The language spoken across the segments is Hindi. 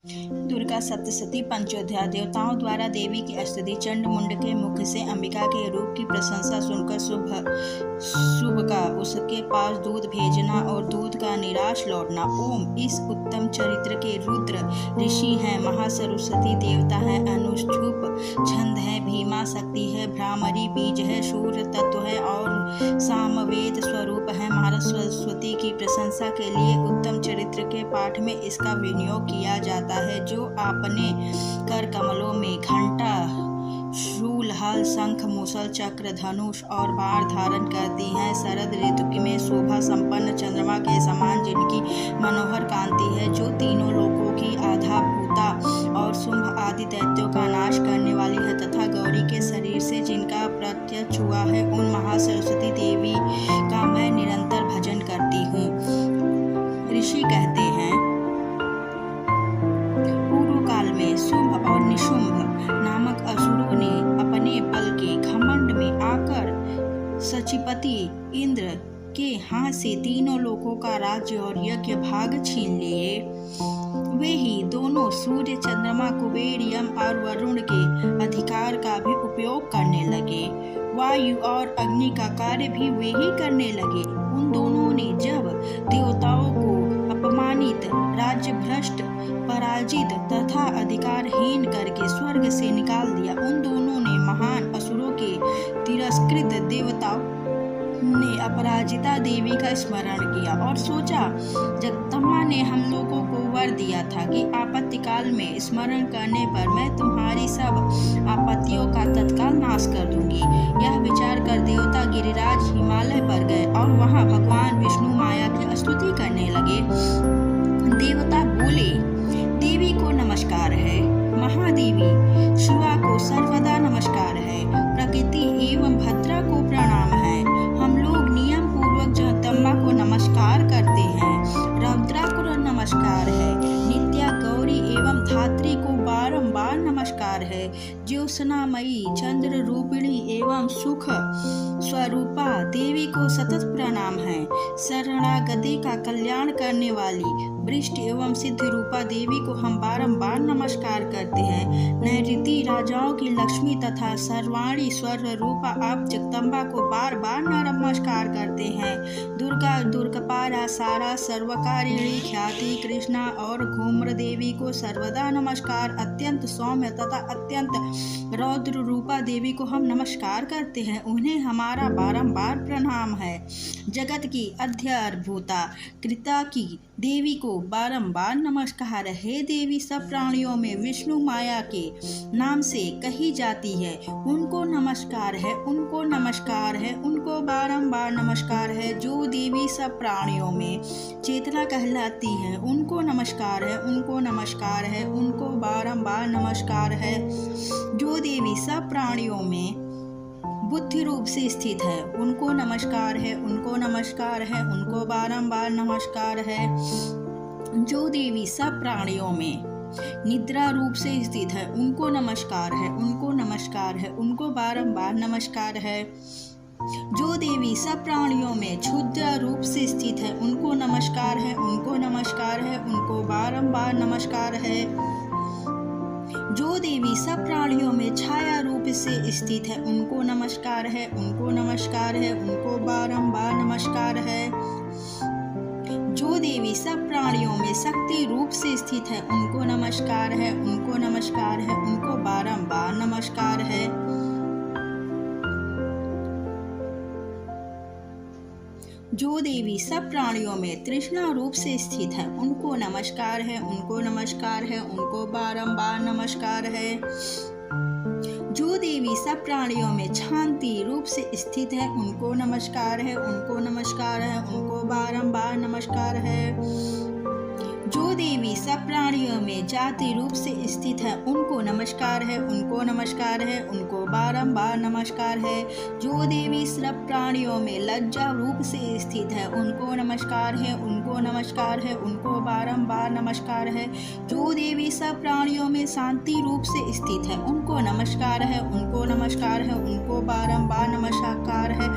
दुर्गा सप्तशती पंचोध्याय। देवताओं द्वारा देवी की स्तुति। चंड मुंड के मुख से अंबिका के रूप की प्रशंसा सुनकर शुभ का उसके पास दूध भेजना और दूध का निराश लौटना। ओम। इस उत्तम चरित्र के रुद्र ऋषि हैं, महासरस्वती देवता है, अनुष्ठुप छंद है, भीमा शक्ति है, भ्रामरी बीज है, शूर तत्व है और सामवेद स्वरूप है। महाराज सरस्वती की प्रशंसा के लिए उत्तम चरित्र के पाठ में इसका विनियोग किया जाता है, जो आपने कर कमलों में घंटा, शूल, हल, शंख, मूसल, चक्र, धनुष और बाण धारण करती हैं। शरद ऋतु में शोभा संपन्न चंद्रमा के समान जिनकी मनोहर कांति है, जो तीनों लोकों की आधाभूता और शुंभ आदि दैत्यों का नाश करने वाली है, तथा गौरी के शरीर से जिनका प्रत्यक्ष हुआ है, उन महासरस्वती देवी का मैं निरंतर भजन करती हूँ। ऋषि कहते हैं, पूर्व काल में शुंभ और निशुंभ नामक असुरों ने अपने बल के घमंड में आकर सचिपति इंद्र के हाथ से तीनों लोकों का राज्य और यज्ञ भाग छीन लिए। वे ही दोनों सूर्य, चंद्रमा, कुबेर, यम और वरुण के अधिकार का भी उपयोग करने लगे। वायु और अग्नि का कार्य भी वे ही करने लगे। उन दोनों ने जब देवताओं को अपमानित, राज्य भ्रष्ट, पराजित तथा अधिकारहीन करके स्वर्ग से निकाल दिया, उन दोनों ने महान असुरों के तिरस्कृत देवताओं ने अपराजिता देवी का स्मरण किया और सोचा, जगदम्बा ने हम लोगों को वर दिया था कि आपत्ति काल में स्मरण करने पर मैं तुम्हारी सब आपत्तियों का तत्काल नाश कर दूंगी। यह विचार कर देवता गिरिराज हिमालय पर गए और वहां भगवान विष्णु माया की स्तुति करने लगे। देवता बोले, देवी को नमस्कार है, महादेवी शिवा को सर्वदा नमस्कार है, प्रकृति एवं भद्रा को प्रणाम है। हम लोग नियम पूर्वक जगदम्बा को नमस्कार करते हैं, रौद्रा को नमस्कार है, नित्या, गौरी एवं धात्री को बारंबार नमस्कार है, ज्योत्सनामयी, चंद्र रूपिणी एवं सुख स्वरूपा देवी को सतत प्रणाम है, शरणागति का कल्याण करने वाली वृष्टि एवं सिद्ध रूपा देवी को हम बारंबार नमस्कार करते हैं। नैऋति राजाओं की लक्ष्मी तथा सर्वाणी स्वर रूपा आप जगदम्बा को बार बार नमस्कार करते हैं। दुर्गा, दुर्गपारा, सारा, सर्वकारिणी, ख्याति, कृष्णा और घूम्र देवी को सर्वदा नमस्कार। अत्यंत सौम्य तथा अत्यंत रौद्र रूपा देवी को हम नमस्कार करते हैं, उन्हें हमारा बारंबार प्रणाम है। जगत की अध्यर्भूता कृता की देवी को बारंबार नमस्कार। हे देवी सब प्राणियों में विष्णु माया के नाम से कही जाती है, उनको नमस्कार है, उनको नमस्कार है, उनको बारंबार नमस्कार है। जो देवी सब प्राणियों में चेतना कहलाती है, उनको नमस्कार है, उनको नमस्कार है, उनको बारंबार नमस्कार है। जो देवी सब प्राणियों में बुद्धि रूप से स्थित है, उनको नमस्कार है, उनको नमस्कार है, उनको बारंबार नमस्कार है। जो देवी सब प्राणियों में निद्रा रूप से स्थित है, उनको नमस्कार है, उनको नमस्कार है, उनको बारंबार नमस्कार है। जो देवी सब प्राणियों में क्षुद्र रूप से स्थित है, उनको नमस्कार है, उनको नमस्कार है, उनको बारंबार नमस्कार है। जो देवी सब प्राणियों में छाया रूप से स्थित है, उनको नमस्कार है, उनको नमस्कार है, उनको बारंबार नमस्कार है। जो देवी सब प्राणियों में शक्ति रूप से स्थित है, उनको नमस्कार है, उनको नमस्कार है, उनको बारंबार नमस्कार है। जो देवी सब प्राणियों में तृष्णा रूप से स्थित है, उनको नमस्कार है, उनको नमस्कार है, उनको बारंबार नमस्कार है। जो देवी सब प्राणियों में शांति रूप से स्थित है, उनको नमस्कार है, उनको नमस्कार है, उनको बारंबार नमस्कार है। जो देवी सब प्राणियों में जाति रूप से स्थित है, उनको नमस्कार है, उनको नमस्कार है, उनको बारंबार नमस्कार है। जो देवी सब प्राणियों में लज्जा रूप से स्थित है, उनको नमस्कार है, उनको उनको नमस्कार है, उनको बारंबार नमस्कार है। जो देवी सब प्राणियों में शांति रूप से स्थित है, उनको नमस्कार है, उनको नमस्कार है, उनको बारंबार नमस्कार है।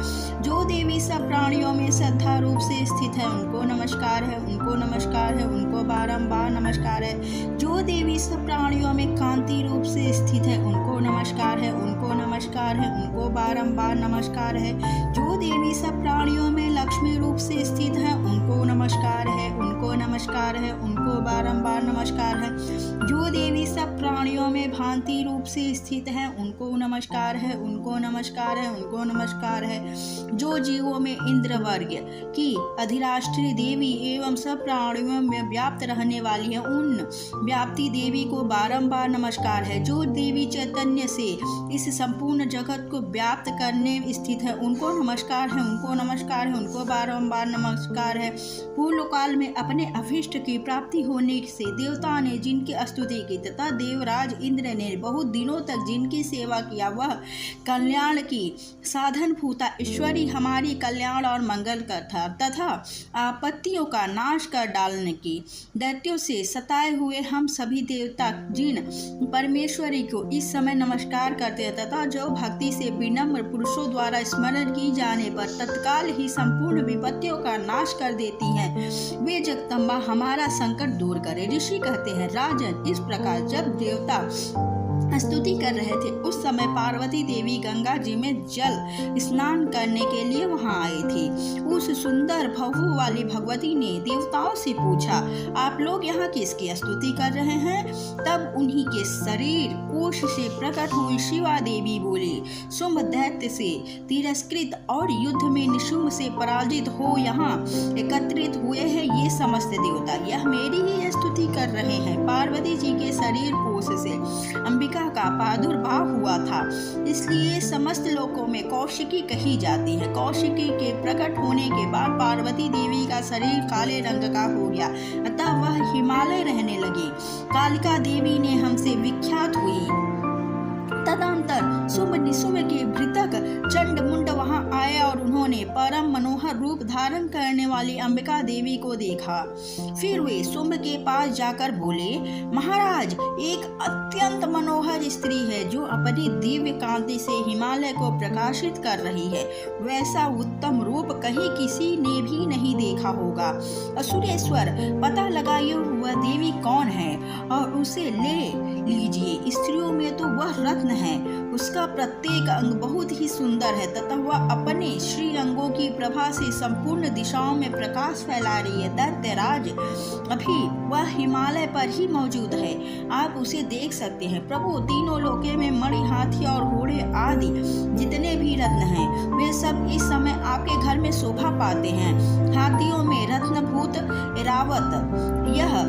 जो देवी सब प्राणियों में श्रद्धा रूप से स्थित है, उनको नमस्कार है, उनको नमस्कार है, उनको बारंबार नमस्कार है। जो देवी सब प्राणियों में कांति रूप से स्थित है, उनको नमस्कार है, उनको नमस्कार है, उनको बारंबार नमस्कार है। जो देवी सब प्राणियों में लक्ष्मी रूप से स्थित है, उनको नमस्कार है, उनको नमस्कार है, उनको बारंबार नमस्कार है। जो देवी सब प्राणियों में भांति रूप से स्थित है, उनको नमस्कार है, उनको नमस्कार है, उनको नमस्कार है। जो जीवों में इंद्र वर्ग की अधिराष्ट्रीय देवी एवं सब प्राणियों में व्याप्त रहने वाली है, उन व्याप्ति देवी को बारंबार नमस्कार है। जो देवी चैतन्य से इस संपूर्ण जगत को व्याप्त करने में स्थित है, उनको नमस्कार है, उनको नमस्कार है, उनको बारंबार नमस्कार है। पूर्व काल में अपने अभीष्ट की प्राप्ति होने से देवता ने जिनकी स्तुति की तथा देवराज इंद्र ने बहुत दिनों तक जिनकी सेवा किया, वह कल्याण की साधन भूता ईश्वरी हमारी कल्याण और मंगल करता तथा आपत्तियों का नाश कर डालने की दैत्यों से सताए हुए हम सभी देवता जिन परमेश्वरी को इस समय नमस्कार करते हैं तथा जो भक्ति से विनम्र पुरुषों द्वारा स्मरण की जाने पर तत्काल ही संपूर्ण विपत्तियों का नाश कर देती हैं, वे जगदम्बा हमारा संकट दूर करे। ऋषि कहते हैं, राजन, इस प्रकार जब देवता स्तुति कर रहे थे उस समय पार्वती देवी गंगा जी में जल स्नान करने के लिए वहां आई थी। उस सुंदर भवु वाली भगवती ने देवताओं से पूछा, आप लोग यहाँ किसकी स्तुति कर रहे हैं? तब उन्हीं के शरीर कोश से प्रकट हुई शिवा देवी बोली, शुंभ दैत्य से तिरस्कृत और युद्ध में निशुंभ से पराजित हो यहाँ एकत्रित हुए हैं ये समस्त देवता, यह मेरी ही स्तुति कर रहे हैं। पार्वती जी के शरीर कोश से अंबिका का प्रादुर्भाव हुआ था, इसलिए समस्त लोकों में कौशिकी कही जाती है। कौशिकी के प्रकट होने के बाद पार्वती देवी का शरीर काले रंग का हो गया, अतः वह हिमालय रहने लगी। कालिका देवी ने हमसे विख्यात हुई। तदंतर शुंभ निशुंभ के भृतक चंड मुंड वहां आए और उन्होंने परम मनोहर रूप धारण करने वाली अंबिका देवी को देखा। फिर वे शुंभ के पास जाकर बोले, महाराज, एक अत्यंत मनोहर स्त्री है जो अपनी दिव्य कांति से हिमालय को प्रकाशित कर रही है। वैसा उत्तम रूप कहीं किसी ने भी नहीं देखा होगा। असुरेश्वर, पता लगाइए वह देवी कौन है और उसे ले लीजिए। स्त्रियों में तो वह रत्न है, उसका प्रत्येक अंग बहुत ही सुंदर है तथा वह अपने श्री अंगों की प्रभा से संपूर्ण दिशाओं में प्रकाश फैला रही है। दैत्यराज, अभी वह हिमालय पर ही मौजूद है, आप उसे देख सकते हैं। प्रभु, तीनों लोके में मणि, हाथी और घोड़े आदि जितने भी रत्न हैं वे सब इस समय आपके घर में शोभा पाते हैं। हाथियों में रत्नभूत ऐरावत, यह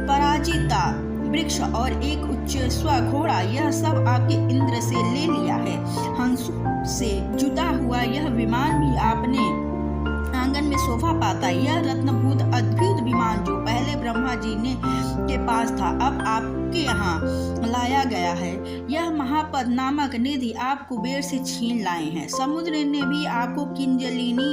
पराजिता वृक्ष और एक उच्च स्व घोड़ा, यह सब आपके इंद्र से ले लिया है। हंसों से जुटा हुआ यह विमान भी आपने आंगन में शोभा पाता। यह रत्नभूत अद्भुत विमान जो पहले ब्रह्मा जी ने के पास था, अब आपके यहाँ लाया गया है। यह महापद नामक निधि आप कुबेर से छीन लाए हैं। समुद्र ने भी आपको किंजलिनी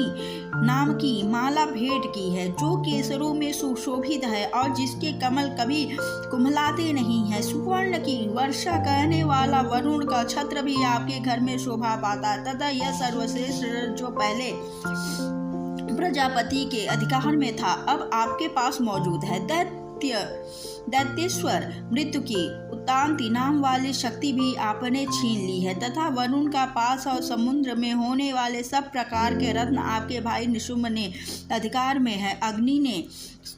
नाम की माला भेंट की है, जो केसरों में सुशोभित है और जिसके कमल कभी कुम्हलाते नहीं है। सुवर्ण की वर्षा करने वाला वरुण का छत्र भी आपके घर में शोभा पाता है तथा यह सर्वश्रेष्ठ जो पहले प्रजापति के अधिकार में था अब आपके पास मौजूद है। दैत्येश्वर मृत्यु की उत्तांति नाम वाली शक्ति भी आपने छीन ली है तथा वरुण का पास और समुद्र में होने वाले सब प्रकार के रत्न आपके भाई निशुंभ ने अधिकार में है। अग्नि ने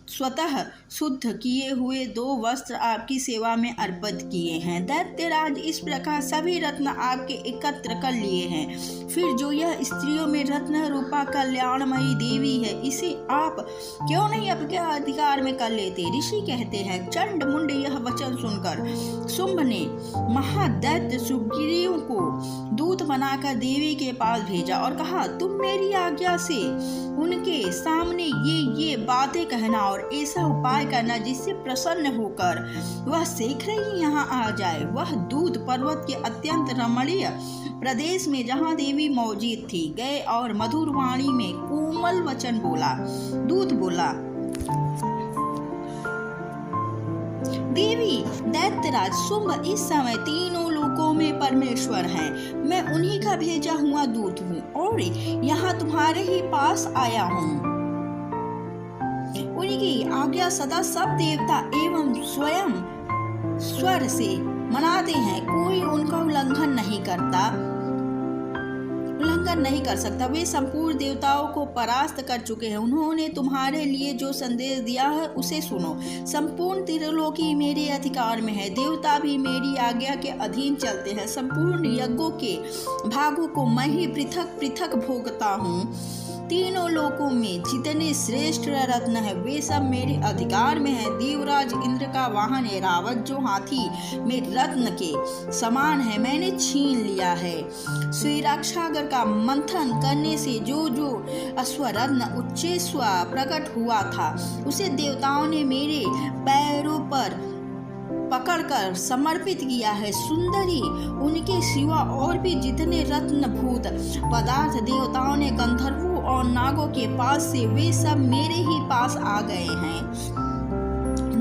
स्वतः शुद्ध किए हुए 2 वस्त्र आपकी सेवा में अर्पित किए हैं। दैत्यराज, इस प्रकार सभी रत्न आपके एकत्र कर लिए हैं। फिर जो यह स्त्रियों में रत्न रूपा कल्याणमयी देवी है, इसे आप क्यों नहीं आपके अधिकार में कर लेते? ऋषि कहते हैं, चंड मुंड यह वचन सुनकर शुंभ ने महादैत्य सुग्रीव को दूत बनाकर देवी के पास भेजा और कहा, तुम मेरी आज्ञा से उनके सामने ये बातें कहना और ऐसा उपाय करना जिससे प्रसन्न होकर वह शीघ्र ही यहाँ आ जाए। वह दूत पर्वत के अत्यंत रमणीय प्रदेश में जहाँ देवी मौजूद थी गए और मधुर वाणी में कोमल वचन बोला। दूत बोला, देवी दैत्यराज शुंभ इस समय तीनों लोकों में परमेश्वर हैं। मैं उन्हीं का भेजा हुआ दूत हूँ और यहाँ तुम्हारे ही पास आया हूँ। उनकी आज्ञा सदा सब देवता एवं स्वयं स्वर से मनाते हैं। कोई उनका उल्लंघन नहीं कर सकता। वे संपूर्ण देवताओं को परास्त कर चुके हैं। उन्होंने तुम्हारे लिए जो संदेश दिया है उसे सुनो। संपूर्ण त्रिलोकी मेरे अधिकार में है। देवता भी मेरी आज्ञा के अधीन चलते हैं। संपूर्ण यज्ञों के भागों को मैं ही पृथक पृथक भोगता हूँ। तीनों लोकों में जितने श्रेष्ठ रत्न है वे सब मेरे अधिकार में है। देवराज इंद्र का वाहन है रावत, जो हाथी में रत्न के समान है, मैंने छीन लिया है। श्रीराक्षागर का मंथन करने से जो जो अश्वरत्न उच्चेश्व प्रकट हुआ था उसे देवताओं ने मेरे पैरों पर पकड़कर समर्पित किया है। सुंदरी उनके सिवा और भी जितने रत्नभूत पदार्थ देवताओं ने गंधर्वों और नागों के पास से वे सब मेरे ही पास आ गए हैं।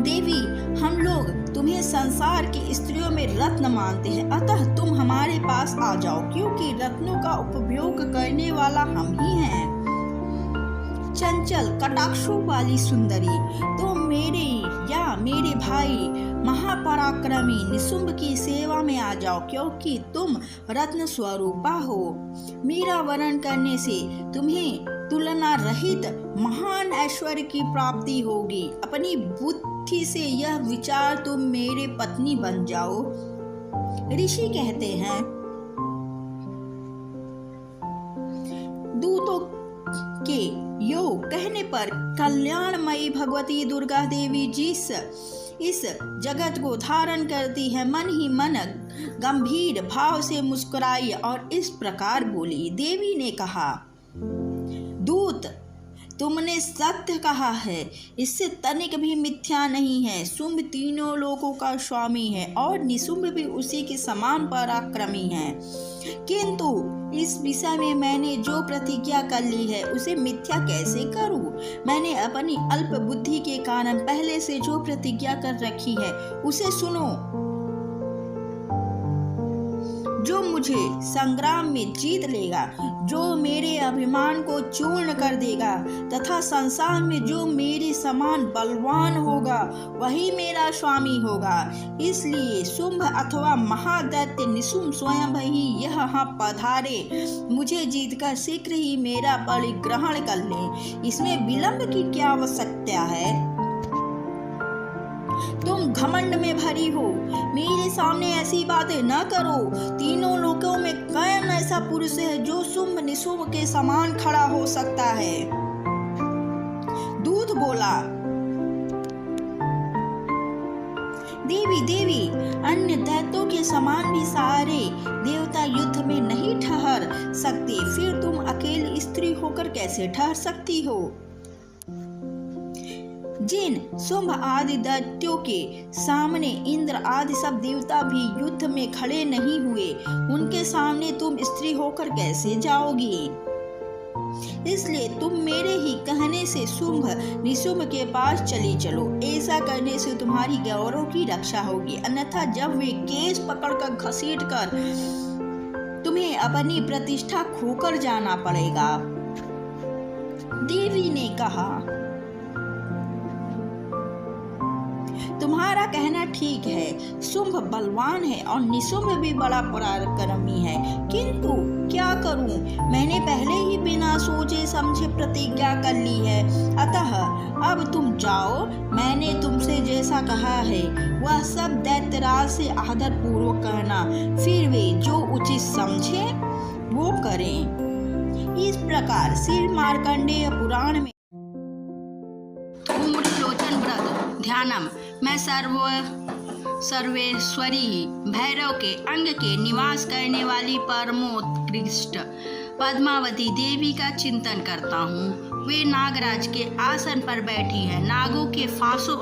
देवी, हम लोग तुम्हें संसार की स्त्रियों में रत्न मानते हैं, अतः तुम हमारे पास आ जाओ, क्योंकि रत्नों का उपयोग करने वाला हम ही हैं। चंचल कटाक्षों वाली सुंदरी, तो मेरे भाई महापराक्रमी निशुंभ की सेवा में आ जाओ, क्योंकि तुम रत्न स्वरूपा हो। मेरा वरण करने से तुम्हें तुलना रहित महान ऐश्वर्य की प्राप्ति होगी। अपनी बुद्धि से यह विचार तुम मेरे पत्नी बन जाओ। ऋषि कहते हैं, दूतों के योग कहने पर कल्याणमयी भगवती दुर्गा देवी जिस इस जगत को धारण करती है, मन ही मन गंभीर भाव से मुस्कुराई और इस प्रकार बोली। देवी ने कहा, दूत, तुमने सत्य कहा है, इससे तनिक भी मिथ्या नहीं है। शुंभ तीनों लोकों का स्वामी है और निशुंभ भी उसी के समान पराक्रमी है, किंतु इस विषय में मैंने जो प्रतिज्ञा कर ली है उसे मिथ्या कैसे करूं? मैंने अपनी अल्प बुद्धि के कारण पहले से जो प्रतिज्ञा कर रखी है उसे सुनो। जो मुझे संग्राम में जीत लेगा, जो मेरे अभिमान को चूर्ण कर देगा तथा संसार में जो मेरे समान बलवान होगा वही मेरा स्वामी होगा। इसलिए शुंभ अथवा महादैत्य निशुंभ स्वयं ही यहाँ पधारे, मुझे जीतकर शीघ्र ही मेरा परिग्रहण कर ले। इसमें विलंब की क्या आवश्यकता है? तुम घमंड में भरी हो, मेरे सामने ऐसी बातें न करो। तीनों लोकों में कौन ऐसा पुरुष है जो शुंभ निशुंभ के समान खड़ा हो सकता है? दूत बोला, देवी, अन्य दैत्यों के समान भी सारे देवता युद्ध में नहीं ठहर सकते, फिर तुम अकेली स्त्री होकर कैसे ठहर सकती हो? जिन शुंभ आदि दैत्यों के सामने इंद्र आदि सब देवता भी युद्ध में खड़े नहीं हुए, उनके सामने तुम स्त्री होकर कैसे जाओगी? इसलिए तुम मेरे ही कहने से शुंभ निशुंभ के पास चले चलो। ऐसा करने से तुम्हारी गौरव की रक्षा होगी, अन्यथा जब वे केस पकड़कर घसीट कर तुम्हें अपनी प्रतिष्ठा खोकर जाना पड़ेगा। देवी ने कहा, तुम्हारा कहना ठीक है, शुंभ बलवान है और निशुंभ भी बड़ा पराक्रमी है, किंतु क्या करूं? मैंने पहले ही बिना सोचे समझे प्रतिज्ञा कर ली है, अतः अब तुम जाओ। मैंने तुमसे जैसा कहा है वह सब दैत्यराज से आदर पूर्वक करना, फिर वे जो उचित समझे वो करें। इस प्रकार श्री मार्कंडेय पुराण में लोचन व्रत ध्यानम मैं सर्वेश्वरी भैरव के अंग के निवास करने वाली परमोत्कृष्ट पद्मावती देवी का चिंतन करता हूँ। वे नागराज के आसन पर बैठी हैं। नागों के फांसों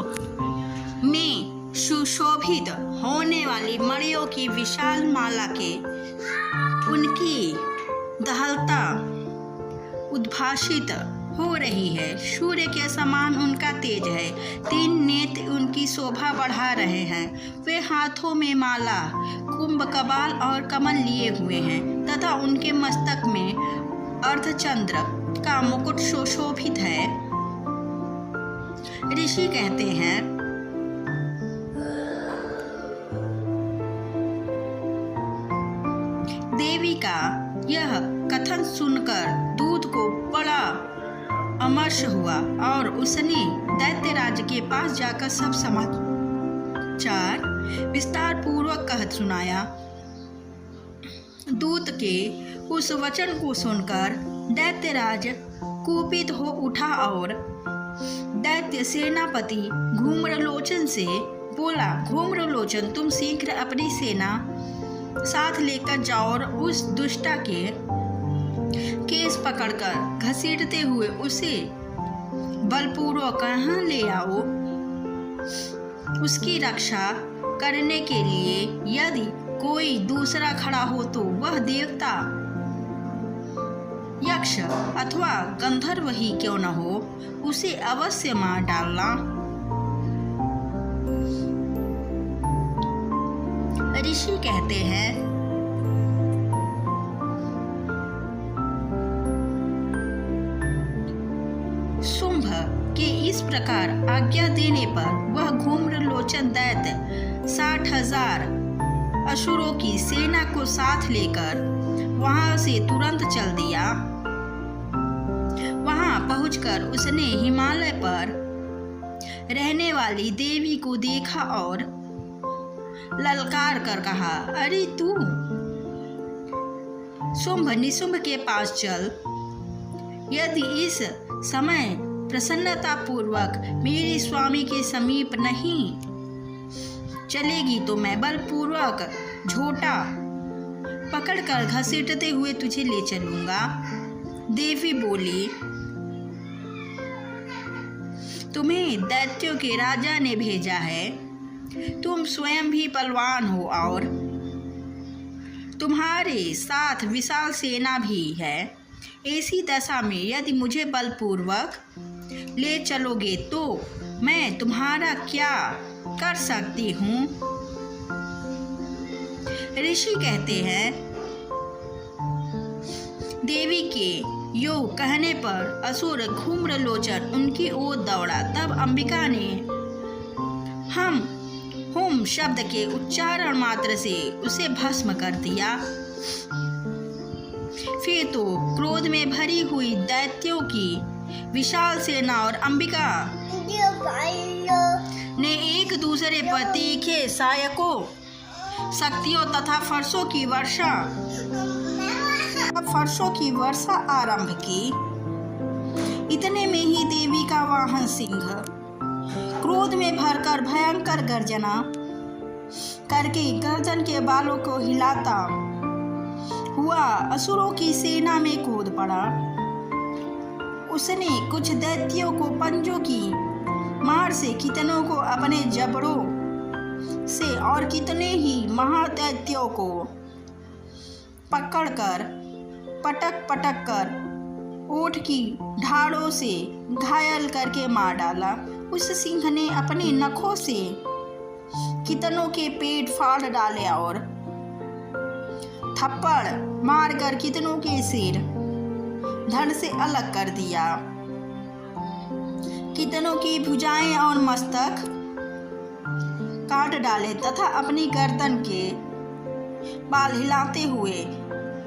में सुशोभित होने वाली मणियों की विशाल माला के उनकी दहलता उद्भासित हो रही है। सूर्य के समान उनका तेज है, 3 नेत्र उनकी शोभा बढ़ा रहे हैं। वे हाथों में माला, कुंभ, कपाल और कमल लिए हुए हैं तथा उनके मस्तक में अर्धचंद्र का मुकुट सुशोभित है। ऋषि कहते हैं, देवी का यह कथन सुनकर दूत को बड़ा अमर्ष हुआ और उसने दैत्यराज के पास जाकर सब समाचार विस्तार पूर्वक कह सुनाया। दूत के उस वचन को सुनकर दैत्यराज कुपित हो उठा और दैत्य सेनापति धूम्रलोचन से बोला, धूम्रलोचन, तुम शीघ्र अपनी सेना साथ लेकर जाओ और उस दुष्टा के केस पकड़कर घसीटते हुए उसे बलपूर्वक कहाँ ले आओ। उसकी रक्षा करने के लिए यदि कोई दूसरा खड़ा हो तो वह देवता, यक्ष अथवा गंधर्व ही क्यों न हो, उसे अवश्य मार डालना। ऋषि कहते हैं, शुंभ के इस प्रकार आज्ञा देने पर वह धूम्रलोचन दैत्य 60,000 असुरों की सेना को साथ लेकर वहां से तुरंत चल दिया। वहां पहुंचकर उसने हिमालय पर रहने वाली देवी को देखा और ललकार कर कहा, अरे तू शुंभ निशुंभ के पास चल। यदि इस समय प्रसन्नता पूर्वक मेरे स्वामी के समीप नहीं चलेगी तो मैं बलपूर्वक झोटा पकड़कर घसीटते हुए तुझे ले चलूंगा। देवी बोली, तुम्हें दैत्यों के राजा ने भेजा है। तुम स्वयं भी बलवान हो और तुम्हारे साथ विशाल सेना भी है। ऐसी दशा में यदि मुझे बलपूर्वक ले चलोगे तो मैं तुम्हारा क्या कर सकती हूँ। ऋषि कहते हैं, देवी के यो कहने पर असुर धूम्रलोचन उनकी ओर दौड़ा। तब अंबिका ने हुम शब्द के उच्चारण मात्र से उसे भस्म कर दिया। फिर तो क्रोध में भरी हुई दैत्यों की विशाल सेना और अंबिका ने एक दूसरे पर तीखे सहायकों, शक्तियों तथा फरसों की वर्षा आरंभ की। इतने में ही देवी का वाहन सिंह क्रोध में भरकर भयंकर गर्जना करके गर्दन के बालों को हिलाता हुआ असुरों की सेना में कूद पड़ा। उसने कुछ दैत्यों को पंजों की मार से, कितनों को अपने जबड़ों से और कितने ही महादैत्यों को पकड़कर पटक कर ओठ की ढालों से घायल करके मार डाला। उस सिंह ने अपने नखों से कितनों के पेट फाड़ डाले और थप्पड़ मारकर कितनों के सिर धड़ से अलग कर दिया। कितनों की भुजाएं और मस्तक काट डाले तथा अपनी गर्दन के बाल हिलाते हुए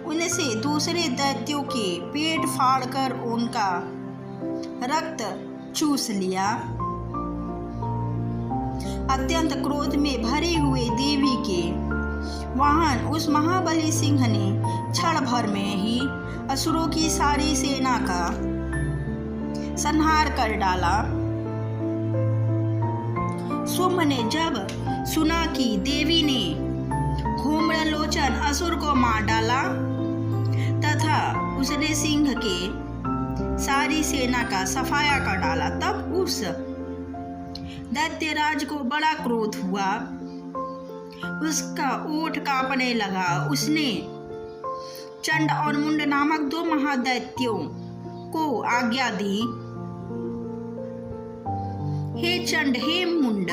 उनसे दूसरे दैत्यों के पेट फाड़कर उनका रक्त चूस लिया। अत्यंत क्रोध में भरे हुए देवी के वाहन उस महाबली सिंह ने क्षण भर में ही असुरों की सारी सेना का संहार कर डाला। शुंभ ने जब सुना कि देवी ने धूम्रलोचन असुर को मार डाला तथा उसने सिंह के सारी सेना का सफाया कर डाला, तब उस दैत्यराज को बड़ा क्रोध हुआ। उसका ओठ कांपने लगा। उसने चंड और मुंड नामक 2 महादैत्यों को आज्ञा दी, हे चंड हे मुंड,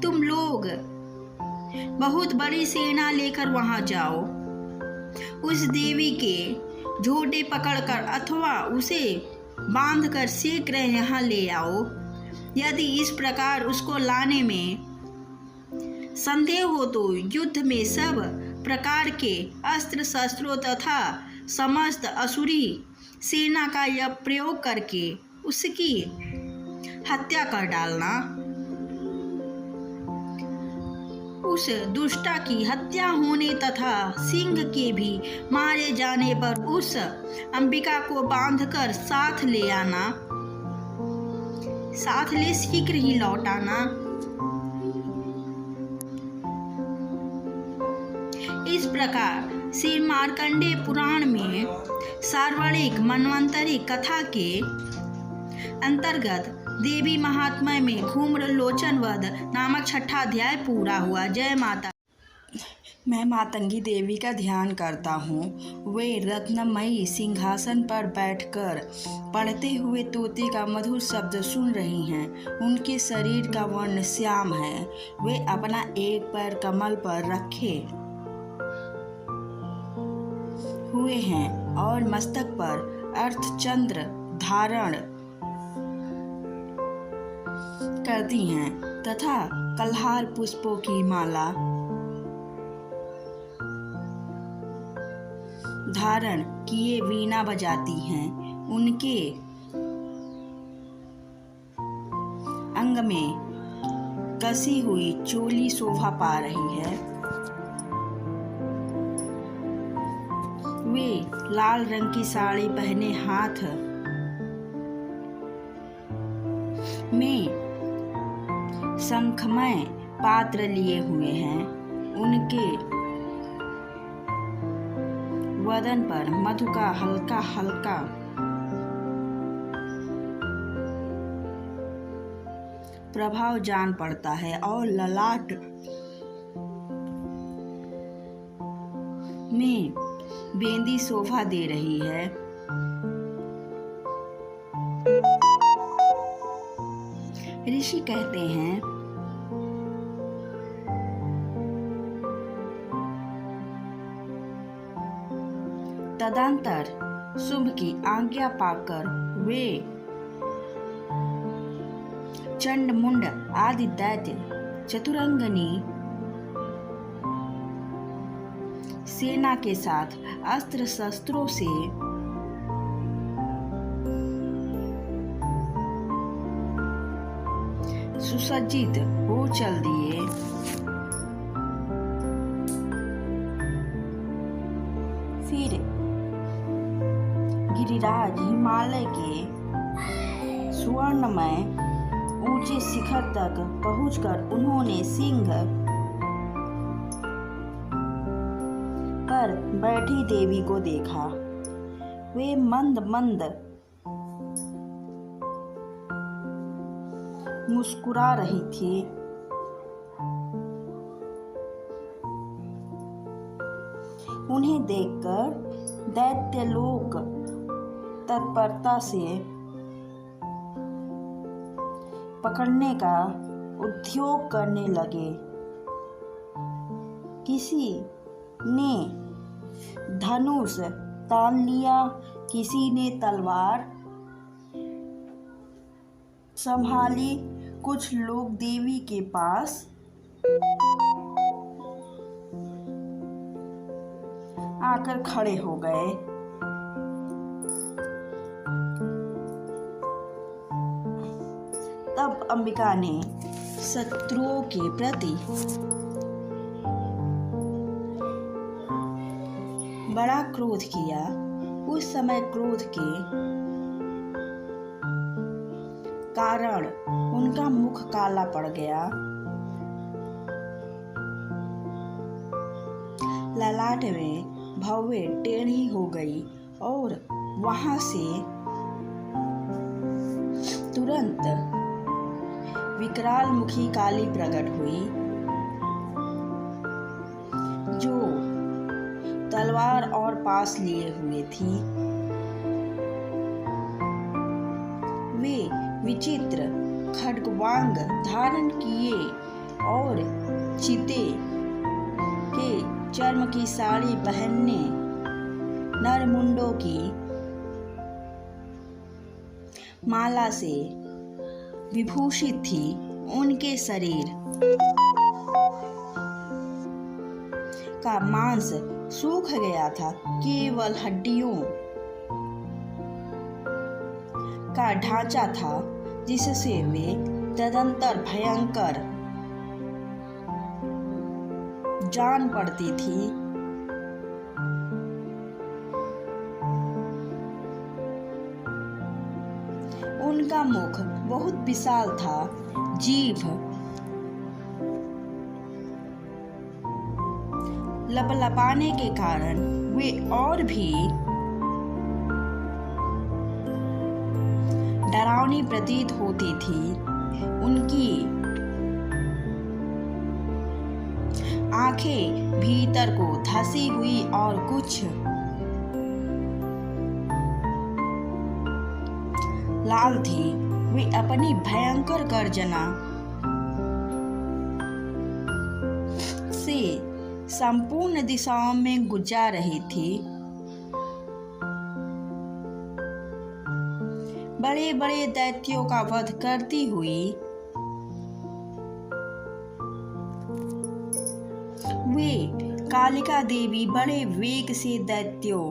तुम लोग बहुत बड़ी सेना लेकर वहां जाओ। उस देवी के झोटे पकड़कर अथवा उसे बांधकर शीघ्र यहाँ ले आओ। यदि इस प्रकार उसको लाने में संदेह हो तो युद्ध में सब प्रकार के अस्त्र शस्त्रों तथा समस्त असुरी सेना का यह प्रयोग करके उसकी हत्या कर डालना। उस दुष्टा की हत्या होने तथा सिंह के भी मारे जाने पर उस अंबिका को बांधकर साथ ले आना, साथ ले शीघ्र ही लौट आना। इस प्रकार श्री मार्कंडेय पुराण में सार्वणिक मन्वंतरी कथा के अंतर्गत देवी महात्म्य में घूम्र लोचन वध नामक 6ठा अध्याय पूरा हुआ। जय माता। मैं मातंगी देवी का ध्यान करता हूँ। वे रत्नमयी सिंहासन पर बैठकर पढ़ते हुए तोते का मधुर शब्द सुन रही हैं। उनके शरीर का वर्ण श्याम है। वे अपना एक पैर कमल पर रखे हुए हैं और मस्तक पर अर्धचंद्र धारण करती हैं तथा कल्हार पुष्पों की माला धारण किए वीणा बजाती हैं। उनके अंग में कसी हुई चोली शोभा पा रही है। वे लाल रंग की साड़ी पहने हाथ में शंखमय पात्र लिए हुए हैं। उनके वदन पर मधु का हल्का हल्का प्रभाव जान पड़ता है और ललाट में बेंदी शोभा दे रही है। ऋषि कहते हैं, तदंतर शुंभ की आज्ञा पाकर वे चंड मुंड आदि दैत्य चतुरंगनी सेना के साथ अस्त्र शस्त्रों से सुसज्जित हो चल दिए। फिर गिरिराज हिमालय के सुवर्णमय ऊंचे शिखर तक पहुंचकर उन्होंने सिंह पर बैठी देवी को देखा। वे मंद मंद मुस्कुरा रही थी। उन्हें देखकर दैत्य लोग तत्परता से पकड़ने का उद्योग करने लगे। किसी ने धनुष तान लिया, किसी ने तलवार संभाली। कुछ लोग देवी के पास आकर खड़े हो गए। तब अंबिका ने शत्रुओं के प्रति बड़ा क्रोध किया। उस समय क्रोध के कारण उनका मुख काला पड़ गया, ललाट में भौवें टेढ़ी हो गई और वहां से तुरंत विकराल मुखी काली प्रकट हुई, जो तलवार और पास लिए हुए थी। विचित्र खड्गवांग धारण किए और चीते के चर्म की साड़ी पहनने नरमुंडों की माला से विभूषित थी। उनके शरीर का मांस सूख गया था, केवल हड्डियों का ढांचा था जिससे वे तदंतर भयंकर जान पड़ती थी। उनका मुख बहुत विशाल था, जीभ लपलपाने के कारण वे और भी डरावनी प्रतीत होती थी। उनकी आंखें भीतर को धसी हुई और कुछ लाल थी। वे अपनी भयंकर गर्जना से संपूर्ण दिशाओं में गुजा रही थी। बड़े बड़े दैत्यों का वध करती हुई वे कालिका देवी बड़े वेग से दैत्यों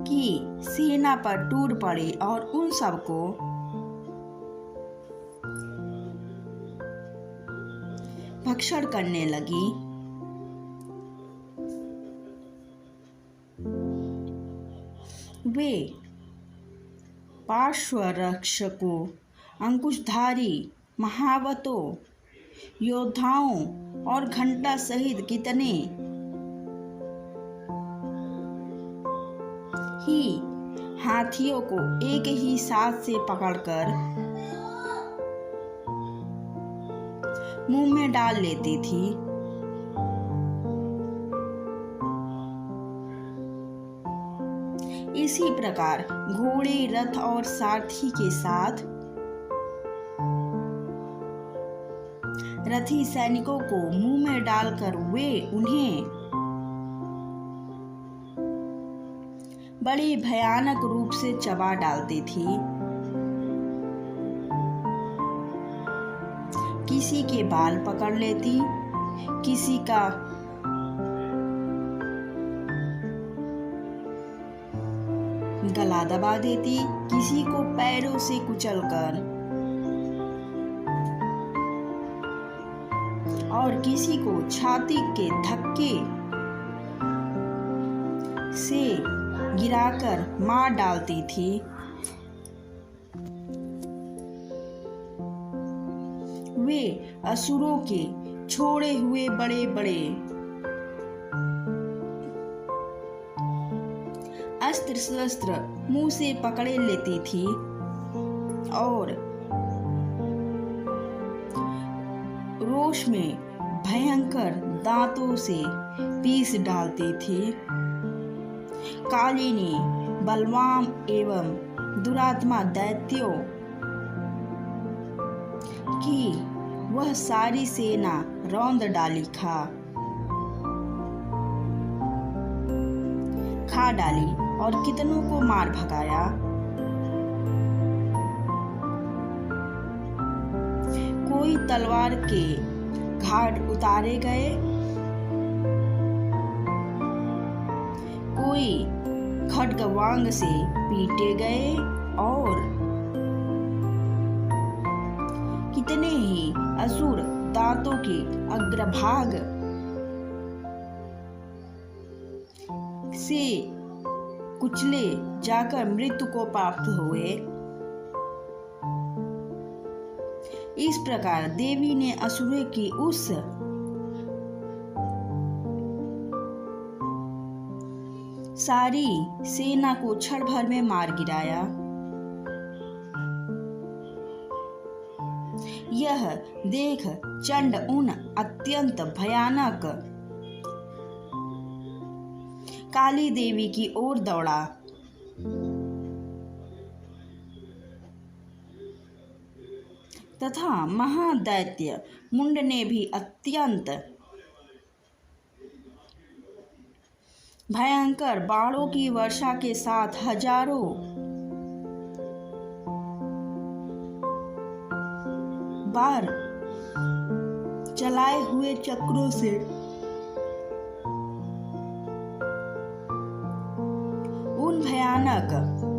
की सेना पर टूट पड़े और उन सबको भक्षण करने लगी। वे पार्श्वरक्षकों, अंकुशधारी महावतों, योद्धाओं और घंटा सहित कितने ही हाथियों को एक ही साथ से पकड़कर मुंह में डाल लेती थी। इसी प्रकार घोड़े, रथ और सारथी के साथ रथी सैनिकों को मुंह में डालकर वे उन्हें बड़े भयानक रूप से चबा डालती थी। किसी के बाल पकड़ लेती, किसी का गला दबा देती, किसी को पैरों से कुचलकर और किसी को छाती के धक्के से गिराकर मार डालती थी। वे असुरों के छोड़े हुए बड़े बड़े अस्त्र शस्त्र मुंह से पकड़े लेती थी और रोष में भयंकर दांतों से पीस डालती थी। कालिनी बलवान एवं दुरात्मा दैत्यों की वह सारी सेना रौंद डाली खा डाली और कितनों को मार भगाया। कोई तलवार के घाट उतारे गए, कोई खड्गवांग से पीटे गए और कितने ही असुर दांतों के अग्रभाग से कुचले जाकर मृत्यु को प्राप्त हुए। इस प्रकार देवी ने असुरों की उस सारी सेना को क्षण भर में मार गिराया। यह देख चंड उन अत्यंत भयानक काली देवी की ओर दौड़ा। तथा महादैत्य मुंड ने भी अत्यंत भयंकर बाणों की वर्षा के साथ हजारों बार चलाए हुए चक्रों से उन भयानक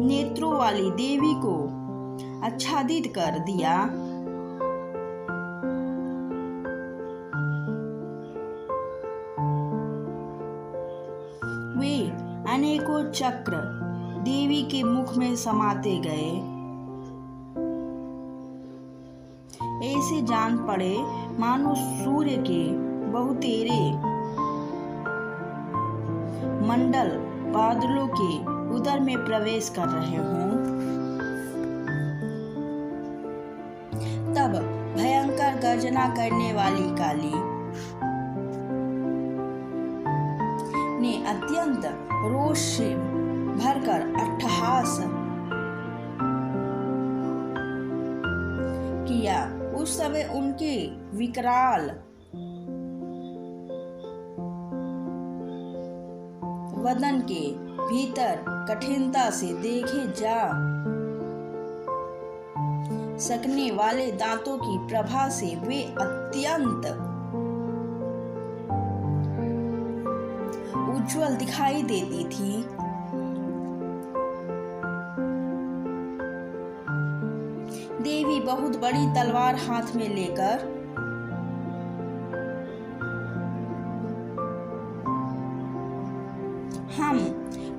नेत्रों वाली देवी को आच्छादित कर दिया। वे अनेकों चक्र देवी के मुख में समाते गए। ऐसे जान पड़े मानो सूर्य के बहुतेरे मंडल बादलों के उदर में प्रवेश कर रहे हों। तब भयंकर गर्जना करने वाली काली ने अत्यंत रोष से भरकर अट्टहास किया। उस समय उनके विकराल वदन के भीतर कठिनता से देखे जा सकने वाले दांतों की प्रभा से वे अत्यंत उज्जवल दिखाई देती थी। देवी बहुत बड़ी तलवार हाथ में लेकर हम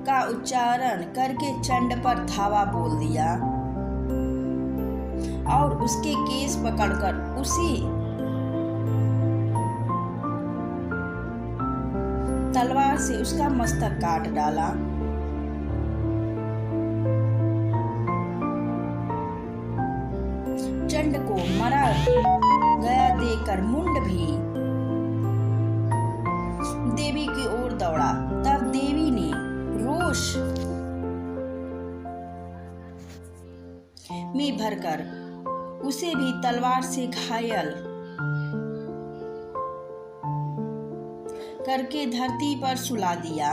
का उच्चारण करके चंड पर धावा बोल दिया और उसके केस पकड़कर उसी तलवार से उसका मस्तक काट डाला। चंड को मरा गया देखकर मुंड भी देवी की ओर दौड़ा। तब देवी ने रोष में भरकर उसे भी तलवार से घायल करके धरती पर सुला दिया।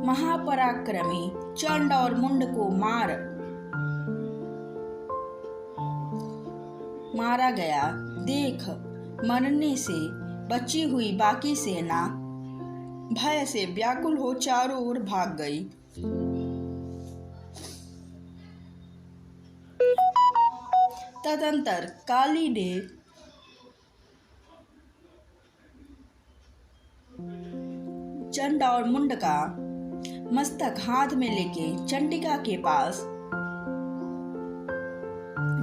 महापराक्रमी चंड और मुंड को मारा गया देख मरने से बची हुई बाकी सेना भय से व्याकुल हो चारों ओर भाग गई। तदंतर काली ने चंड और मुंड का मस्तक हाथ में लेके चंडिका के पास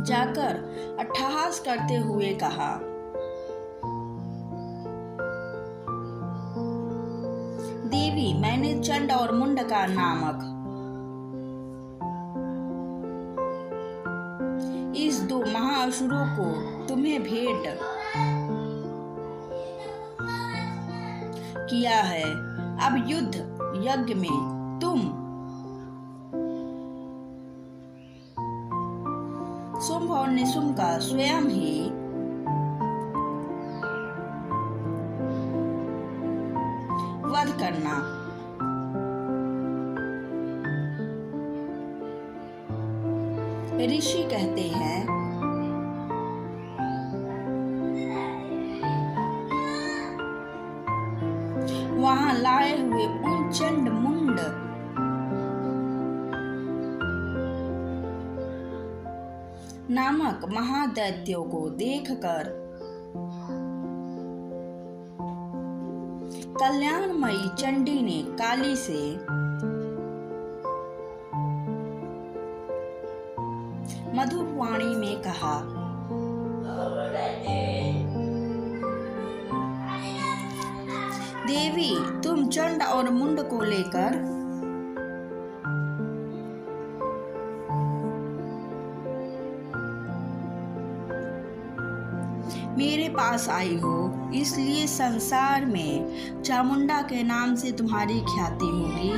जाकर अट्टहास करते हुए कहा, देवी, मैंने चंड और मुंड का नामक इस दो महाअसुरों को तुम्हें भेंट किया है। अब युद्ध यज्ञ में तुम शुंभ और निशुंभ का स्वयं ही वध करना। ऋषि कहते हैं, वहां लाए हुए उन चंड मुंड नामक महादैत्यों को देखकर कल्याणमयी चंडी ने काली से मधुर वाणी में कहा, देवी, तुम चंड और मुंड को लेकर मेरे पास आई हो, इसलिए संसार में चामुंडा के नाम से तुम्हारी ख्याति होगी।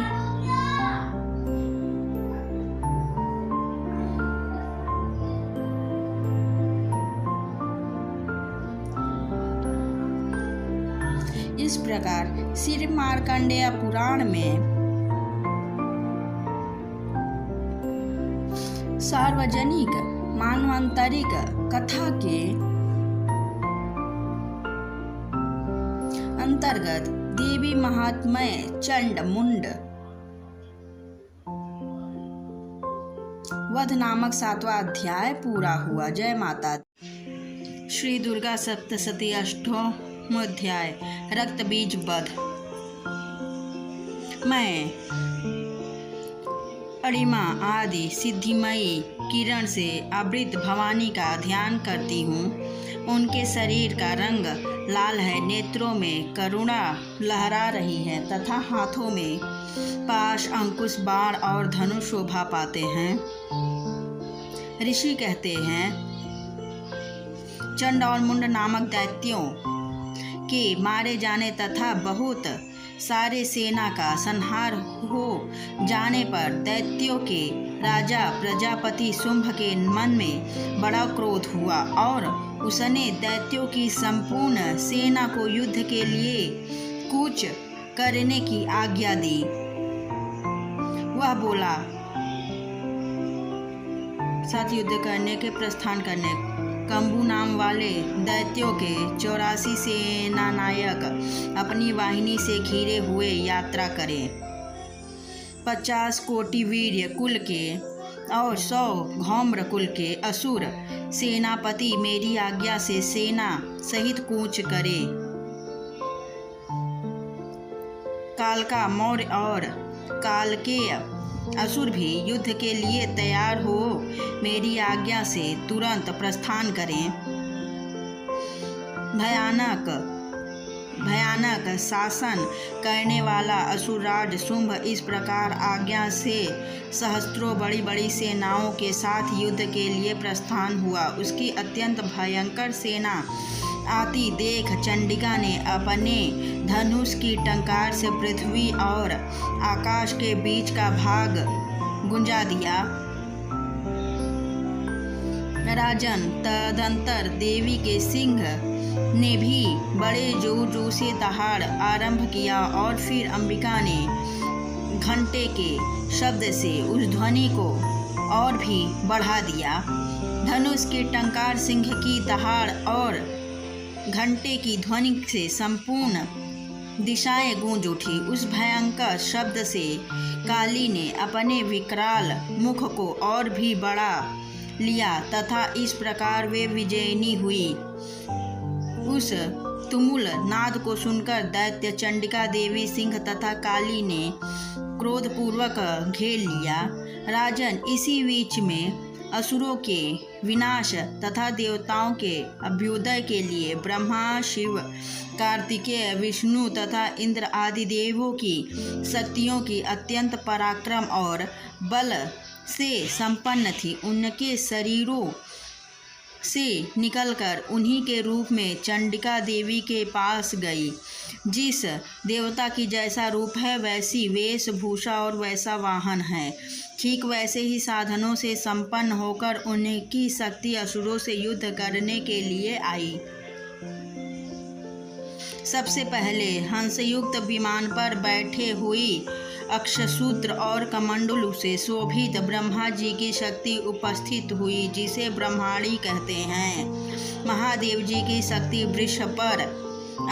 प्रकार श्री मार्कंडेय पुराण में सार्वजनिक मानवांतरिक कथा के अंतर्गत देवी महात्म्य चंड मुंड वध नामक 7वां अध्याय पूरा हुआ। जय माता। श्री दुर्गा सप्तशती 8वां अध्याय रक्त बीज वध। मैं अणिमा आदि सिद्धिमयी किरण से आवृत भवानी का ध्यान करती हूँ। उनके शरीर का रंग लाल है, नेत्रों में करुणा लहरा रही है तथा हाथों में पाश, अंकुश, बाण और धनुष शोभा पाते हैं। ऋषि कहते हैं, चंड और मुंड नामक दैत्यों के मारे जाने तथा बहुत सारे सेना का संहार हो जाने पर दैत्यों के राजा प्रजापति शुंभ के मन में बड़ा क्रोध हुआ और उसने दैत्यों की संपूर्ण सेना को युद्ध के लिए कूच करने की आज्ञा दी। वह बोला, साथ युद्ध करने के प्रस्थान करने। कंबू नाम वाले दैत्यों के 84 सेनानायक अपनी वाहिनी से घिरे हुए यात्रा करें। 50 कोटि वीर्य कुल के और 100 घौम्र कुल के असुर सेनापति मेरी आज्ञा से सेना सहित कूच करे। कालका मौर्य और कालकेय असुर भी युद्ध के लिए तैयार हो मेरी आज्ञा से तुरंत प्रस्थान करें। भयानक शासन करने वाला असुरराज शुंभ इस प्रकार आज्ञा से सहस्त्रों बड़ी बड़ी सेनाओं के साथ युद्ध के लिए प्रस्थान हुआ। उसकी अत्यंत भयंकर सेना आती देख चंडिका ने अपने धनुष की टंकार से पृथ्वी और आकाश के बीच का भाग गुंजा दिया। राजन, तदंतर देवी के सिंह ने भी बड़े जोर से दहाड़ आरंभ किया और फिर अंबिका ने घंटे के शब्द से उस ध्वनि को और भी बढ़ा दिया। धनुष की टंकार, सिंह की दहाड़ और घंटे की ध्वनि से संपूर्ण दिशाएं गूंज उठी। उस भयंकर शब्द से काली ने अपने विकराल मुख को और भी बढ़ा लिया तथा इस प्रकार वे विजयिनी हुई। उस तुमुल नाद को सुनकर दैत्य चंडिका देवी, सिंह तथा काली ने क्रोधपूर्वक घेर लिया। राजन, इसी बीच में असुरों के विनाश तथा देवताओं के अभ्युदय के लिए ब्रह्मा, शिव, कार्तिकेय, विष्णु तथा इंद्र आदि देवों की शक्तियों की अत्यंत पराक्रम और बल से संपन्न थी। उनके शरीरों से निकलकर उन्हीं के रूप में चंडिका देवी के पास गई। जिस देवता की जैसा रूप है वैसी वेशभूषा और वैसा वाहन है, ठीक वैसे ही साधनों से संपन्न होकर उनकी शक्ति असुरों से युद्ध करने के लिए आई। सबसे पहले हंसयुक्त विमान पर बैठे हुई अक्षसूत्र और कमंडलू से शोभित ब्रह्मा जी की शक्ति उपस्थित हुई, जिसे ब्रह्माणी कहते हैं। महादेव जी की शक्ति वृष पर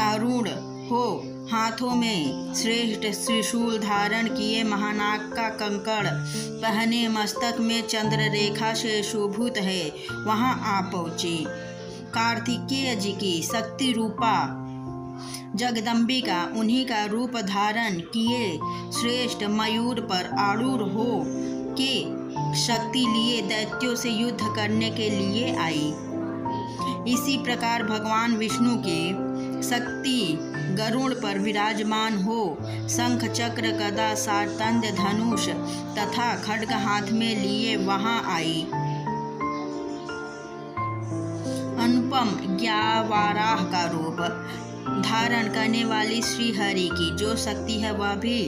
आरूढ़ हो हाथों में श्रेष्ठ त्रिशूल धारण किए, महानाग का कंकड़ पहने, मस्तक में चंद्र रेखा से शोभित है, वहां आ पहुंची। कार्तिकेय जी की शक्ति रूपा जगदम्बिका उन्हीं का रूप धारण किए श्रेष्ठ मयूर पर आरूढ़ हो के शक्ति लिए दैत्यों से युद्ध करने के लिए आई। इसी प्रकार भगवान विष्णु के शक्ति गरुड़ पर विराजमान हो शंख, चक्र, गदा, सारतंद, धनुष तथा खड्ग हाथ में लिए वहां आई। अनुपम ज्ञावाराह का रूप धारण करने वाली श्री हरि की जो शक्ति है वह भी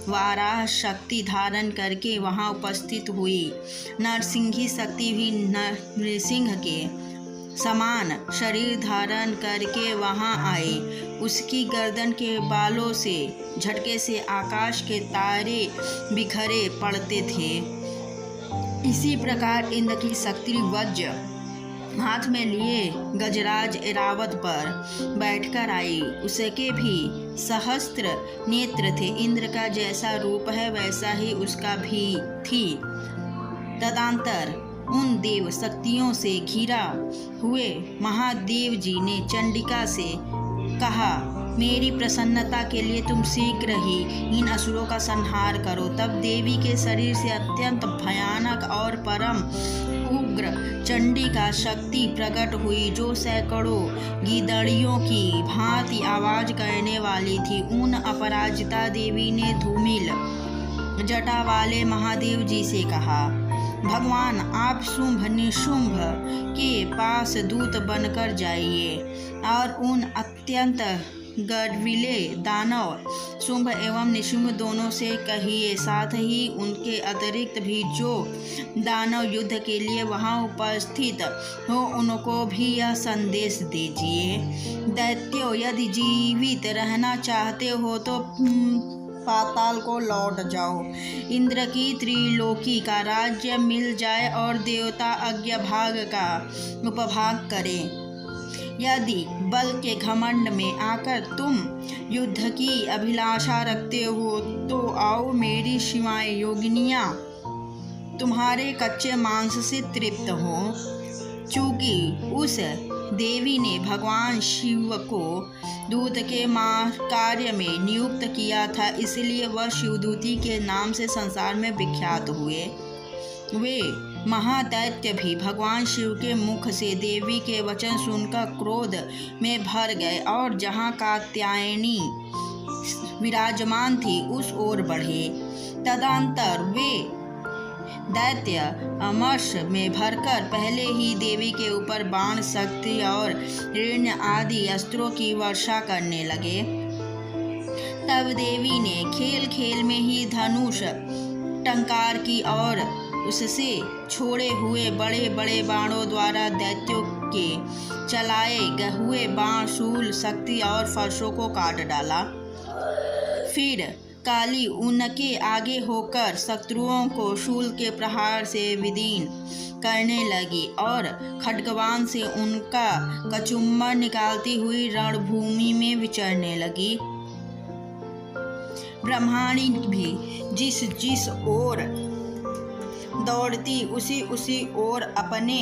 वाराह शक्ति धारण करके वहां उपस्थित हुई। नरसिंही शक्ति भी नरसिंह के समान शरीर धारण करके वहां आए। उसकी गर्दन के बालों से झटके से आकाश के तारे बिखरे पड़ते थे। इसी प्रकार इंद्र की शक्ति वज्र हाथ में लिए गजराज ऐरावत पर बैठकर आई। उसके भी सहस्त्र नेत्र थे। इंद्र का जैसा रूप है वैसा ही उसका भी थी। तदंतर उन देव शक्तियों से घिरा हुए महादेव जी ने चंडिका से कहा, मेरी प्रसन्नता के लिए तुम शीघ्र ही इन असुरों का संहार करो। तब देवी के शरीर से अत्यंत भयानक और परम उग्र चंडी का शक्ति प्रकट हुई, जो सैकड़ों गीदड़ियों की भांति आवाज करने वाली थी। उन अपराजिता देवी ने धूमिल जटा वाले महादेव जी से कहा, भगवान आप शुंभ निशुंभ के पास दूत बनकर जाइए और उन अत्यंत गर्विले दानव शुंभ एवं निशुंभ दोनों से कहिए, साथ ही उनके अतिरिक्त भी जो दानव युद्ध के लिए वहां उपस्थित हो उनको भी यह संदेश दीजिए, दैत्यों यदि जीवित रहना चाहते हो तो पाताल को लौट जाओ। इंद्र की त्रिलोकी का राज्य मिल जाए और देवता अज्ञभाग का उपभाग करें। यदि बल के घमंड में आकर तुम युद्ध की अभिलाषा रखते हो तो आओ, मेरी शिवाएं योगिनियां तुम्हारे कच्चे मांस से तृप्त हो। चूंकि उस देवी ने भगवान शिव को दूत के कार्य में नियुक्त किया था, इसलिए वह शिवदूती के नाम से संसार में विख्यात हुए। वे महादैत्य भी भगवान शिव के मुख से देवी के वचन सुनकर क्रोध में भर गए और जहाँ कात्यायनी विराजमान थी उस ओर बढ़े। तदंतर वे दैत्य अमर्ष में भरकर पहले ही देवी के ऊपर बाण, शक्ति और ऋण आदि अस्त्रों की वर्षा करने लगे। तब देवी ने खेल खेल में ही धनुष टंकार की और उससे छोड़े हुए बड़े बड़े बाणों द्वारा दैत्यों के चलाए हुए बाण, शूल, शक्ति और फर्शों को काट डाला। फिर काली उनके आगे होकर शत्रुओं को शूल के प्रहार से विदीर्ण करने लगी और खड्गवान से उनका कचुम्बर निकालती हुई रणभूमि में विचरने लगी। ब्रह्माणी भी जिस जिस ओर दौड़ती उसी ओर अपने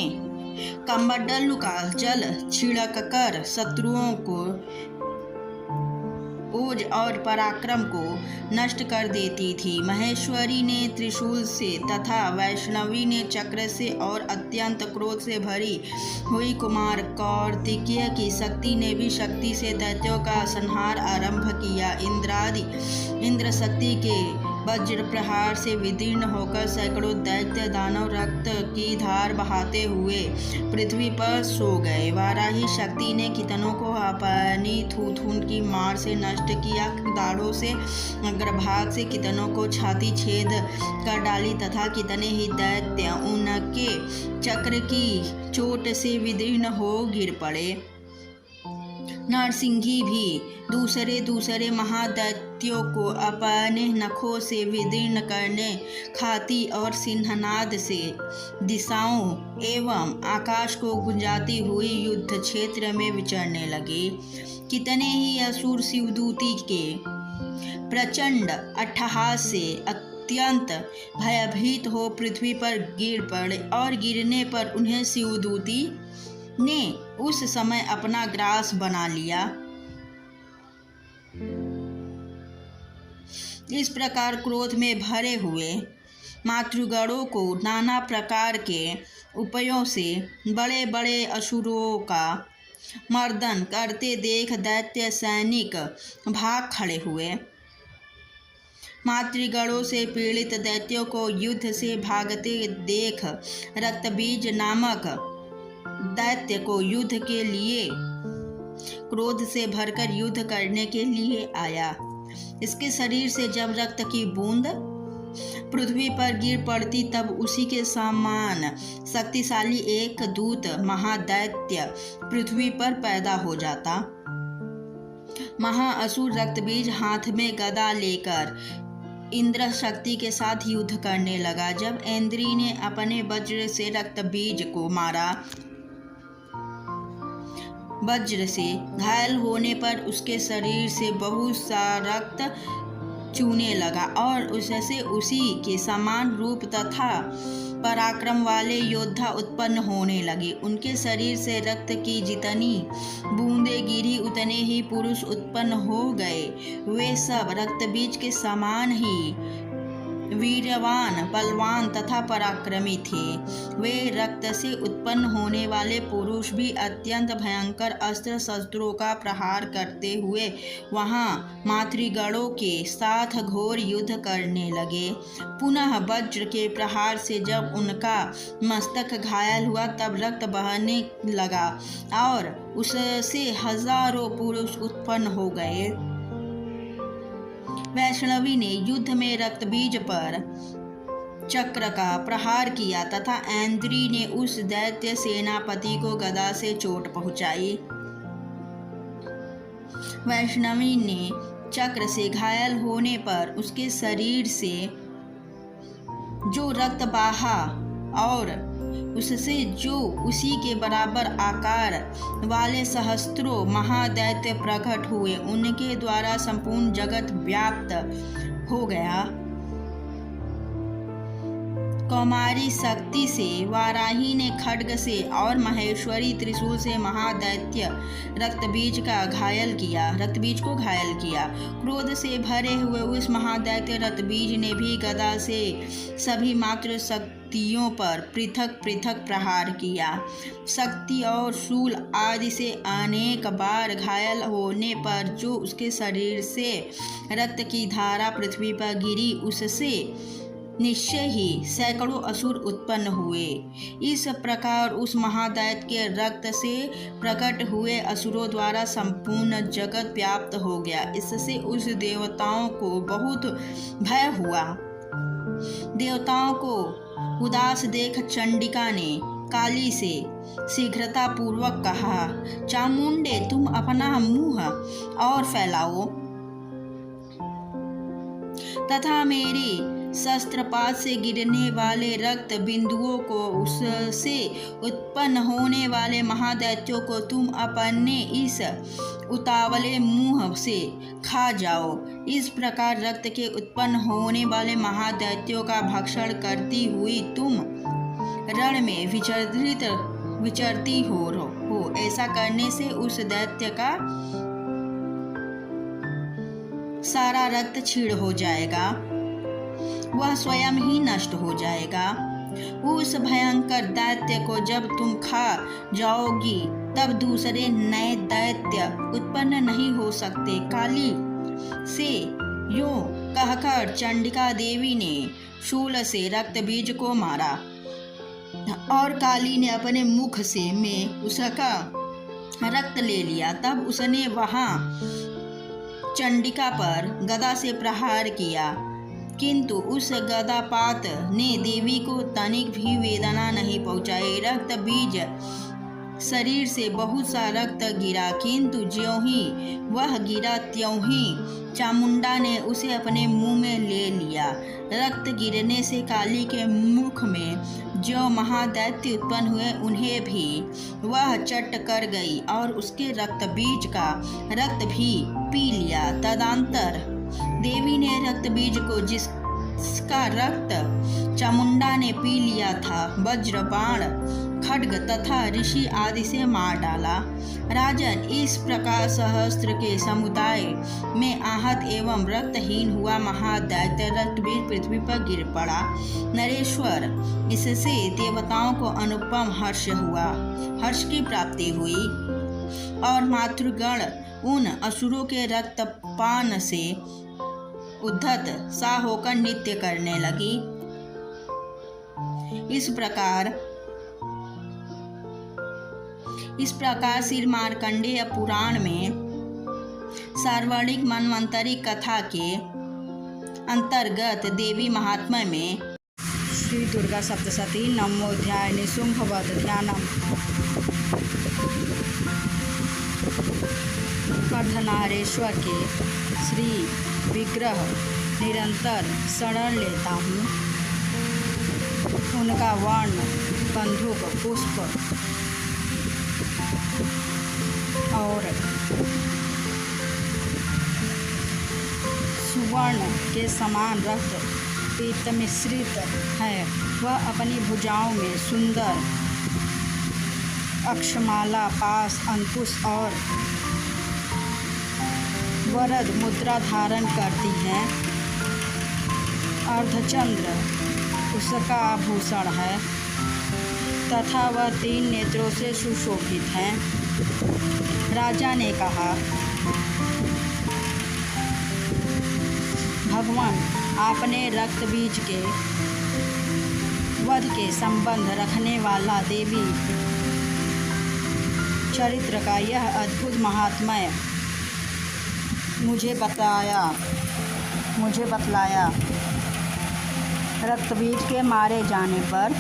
कमंडल का जल छिड़क कर शत्रुओं को ओज और पराक्रम को नष्ट कर देती थी। महेश्वरी ने त्रिशूल से तथा वैष्णवी ने चक्र से और अत्यंत क्रोध से भरी हुई कुमार कार्तिकेय की शक्ति ने भी शक्ति से दैत्यों का संहार आरंभ किया। इंद्र शक्ति के वज्र प्रहार से विदीर्ण होकर सैकड़ों दैत्य दानव रक्त की धार बहाते हुए पृथ्वी पर सो गए। वाराही शक्ति ने कितनों को अपनी थूथून की मार से नष्ट किया। दाढ़ों से अग्रभाग से कितनों को छाती छेद कर डाली तथा कितने ही दैत्य उनके चक्र की चोट से विदीर्ण हो गिर पड़े। नरसिंही भी दूसरे महादैत्यों को अपने नखों से विदीर्ण करने खाती और सिंहनाद से दिशाओं एवं आकाश को गुंजाती हुई युद्ध क्षेत्र में विचरने लगे। कितने ही असुर शिवदूती के प्रचंड अट्टहास से अत्यंत भयभीत हो पृथ्वी पर गिर पड़े और गिरने पर उन्हें शिवदूती ने उस समय अपना ग्रास बना लिया। इस प्रकार क्रोध में भरे हुए मातृगणों को नाना प्रकार के उपायों से बड़े बड़े असुरों का मर्दन करते देख दैत्य सैनिक भाग खड़े हुए। मातृगणों से पीड़ित दैत्यों को युद्ध से भागते देख रक्तबीज नामक दैत्य को युद्ध के लिए क्रोध से भरकर युद्ध करने के लिए आया। इसके शरीर से जब रक्त की बूंद पृथ्वी पर गिर पड़ती, तब उसी के समान शक्तिशाली एक दूत महादैत्य पृथ्वी पर पैदा हो जाता। महाअसुर रक्तबीज हाथ में गदा लेकर इंद्र शक्ति के साथ युद्ध करने लगा। जब इंद्री ने अपने वज्र से रक्तबीज को मारा, वज्र से घायल होने पर उसके शरीर से बहुत सा रक्त चूने लगा और उससे उसी के समान रूप तथा पराक्रम वाले योद्धा उत्पन्न होने लगे। उनके शरीर से रक्त की जितनी बूंदें गिरी, उतने ही पुरुष उत्पन्न हो गए। वे सब रक्तबीज के समान ही वीरवान, बलवान तथा पराक्रमी थे। वे रक्त से उत्पन्न होने वाले पुरुष भी अत्यंत भयंकर अस्त्र शस्त्रों का प्रहार करते हुए वहां मातृगणों के साथ घोर युद्ध करने लगे। पुनः वज्र के प्रहार से जब उनका मस्तक घायल हुआ, तब रक्त बहने लगा और उससे हजारों पुरुष उत्पन्न हो गए। वैष्णवी ने युद्ध में रक्तबीज पर चक्र का प्रहार किया तथा ऐन्द्री ने उस दैत्य सेनापति को गदा से चोट पहुंचाई। वैष्णवी ने चक्र से घायल होने पर उसके शरीर से जो रक्त बहा और उससे जो उसी के बराबर आकार वाले सहस्त्रों महादैत्य प्रकट हुए, उनके द्वारा संपूर्ण जगत व्याप्त हो गया। कौमारी शक्ति से वाराही ने खड्ग से और महेश्वरी त्रिशूल से महादैत्य रक्तबीज को घायल किया। क्रोध से भरे हुए उस महादैत्य रक्तबीज ने भी गदा से सभी मात्र शक्तियों पर पृथक पृथक प्रहार किया। शक्ति और शूल आदि से अनेक बार घायल होने पर जो उसके शरीर से रक्त की धारा पृथ्वी पर गिरी, उससे निश्चय ही सैकड़ों असुर उत्पन्न हुए। इस प्रकार उस महादैत्य के रक्त से प्रकट हुए असुरों द्वारा संपूर्ण जगत व्याप्त हो गया। इससे उस देवताओं को बहुत भय हुआ। देवताओं को उदास देख चंडिका ने काली से शीघ्रता पूर्वक कहा, चामुंडे, तुम अपना मुंह और फैलाओ तथा मेरे शस्त्रपात से गिरने वाले रक्त बिंदुओं को, उससे उत्पन्न होने वाले महादैत्यों को तुम अपने इस उतावले मुंह से खा जाओ। इस प्रकार रक्त के उत्पन्न होने वाले महादैत्यों का भक्षण करती हुई तुम रण में विचरती हो। ऐसा करने से उस दैत्य का सारा रक्त क्षीण हो जाएगा, वह स्वयं ही नष्ट हो जाएगा। उस भयंकर दैत्य को जब तुम खा जाओगी, तब दूसरे नए दैत्य उत्पन्न नहीं हो सकते। काली से यूं कहकर चंडिका देवी ने शूल से रक्तबीज को मारा और काली ने अपने मुख से में उसका रक्त ले लिया। तब उसने वहां चंडिका पर गदा से प्रहार किया, किंतु उस गदापात ने देवी को तनिक भी वेदना नहीं पहुंचाई। रक्त बीज शरीर से बहुत सा रक्त गिरा, किंतु ज्यों ही वह गिरा त्यों ही चामुंडा ने उसे अपने मुंह में ले लिया। रक्त गिरने से काली के मुख में जो महादैत्य उत्पन्न हुए, उन्हें भी वह चट कर गई और उसके रक्त बीज का रक्त भी पी लिया। तदंतर देवी ने रक्त बीज को, जिसका रक्त चामुंडा ने पी लिया था, वज्र, बाण, खड्ग तथा ऋषि आदि से मार डाला। राजन, इस प्रकार सहस्त्र के समुदाय में आहत एवं रक्तहीन हुआ महादैत्य रक्तबीज पृथ्वी पर गिर पड़ा। नरेश्वर, इससे देवताओं को अनुपम हर्ष हुआ, हर्ष की प्राप्ति हुई और मातृगण उन असुरों के रक्तपान से उद्धत सा होकर नृत्य करने लगी। इस प्रकार श्री मार्कंडेय पुराण में सार्वणिक मन्वंतरी कथा के अंतर्गत देवी महात्म्य में श्री दुर्गा सप्तशती नवमोध्याय निशुंभवध ध्यानम। अर्धनारेश्वर के श्री विग्रह निरंतर शरण लेता हूँ। उनका वर्ण, बंदूक, पुष्प और सुवर्ण के समान रक्त पीत मिश्रित है। वह अपनी भुजाओं में सुंदर अक्षमाला, पास, अंकुश और वरद मुद्रा धारण करती है। अर्धचंद्र उसका आभूषण है तथा वह 3 नेत्रों से सुशोभित है। राजा ने कहा, भगवान, आपने रक्त बीज के वध के संबंध रखने वाला देवी चरित्र का यह अद्भुत महात्म्य मुझे बतलाया। रक्तबीज के मारे जाने पर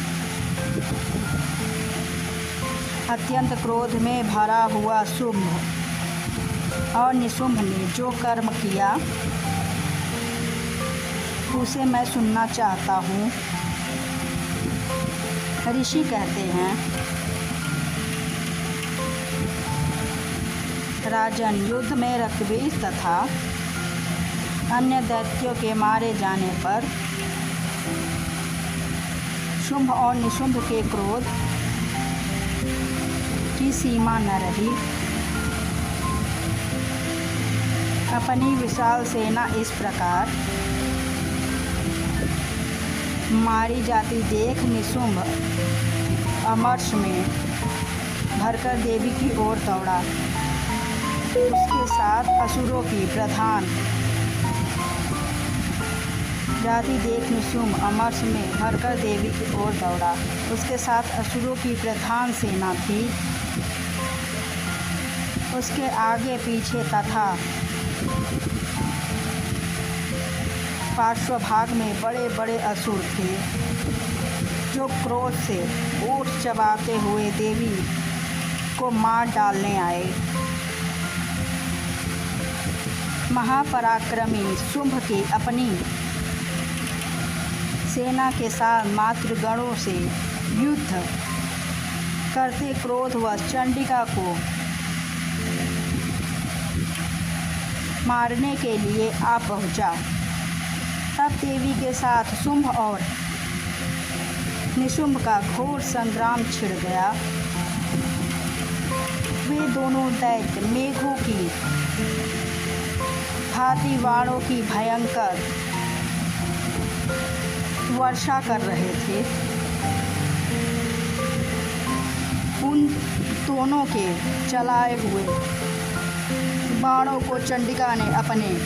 अत्यंत क्रोध में भरा हुआ शुंभ और निशुंभ ने जो कर्म किया उसे मैं सुनना चाहता हूँ। ऋषि कहते हैं, राजन, युद्ध में रक्तबीज तथा अन्य दैत्यों के मारे जाने पर शुंभ और निशुंभ के क्रोध की सीमा न रही। अपनी विशाल सेना इस प्रकार मारी जाती देख निशुंभ अमर्ष में भरकर देवी की ओर दौड़ा। उसके साथ असुरों की प्रधान जाति देख निशुंभ अमर्ष में भरकर देवी की ओर दौड़ा। उसके साथ असुरों की प्रधान सेना थी। उसके आगे पीछे तथा पार्श्वभाग में बड़े बड़े असुर थे, जो क्रोध से ओठ चबाते हुए देवी को मार डालने आए। महापराक्रमी शुंभ की अपनी सेना के साथ मातृगणों से युद्ध करते क्रोधवश चंडिका को मारने के लिए आ पहुंचा। तब देवी के साथ शुंभ और निशुंभ का घोर संग्राम छिड़ गया। वे दोनों दैत्य मेघों की भांति बाणों की भयंकर वर्षा कर रहे थे। उन दोनों के चलाए हुए बाणों को चंडिका ने अपने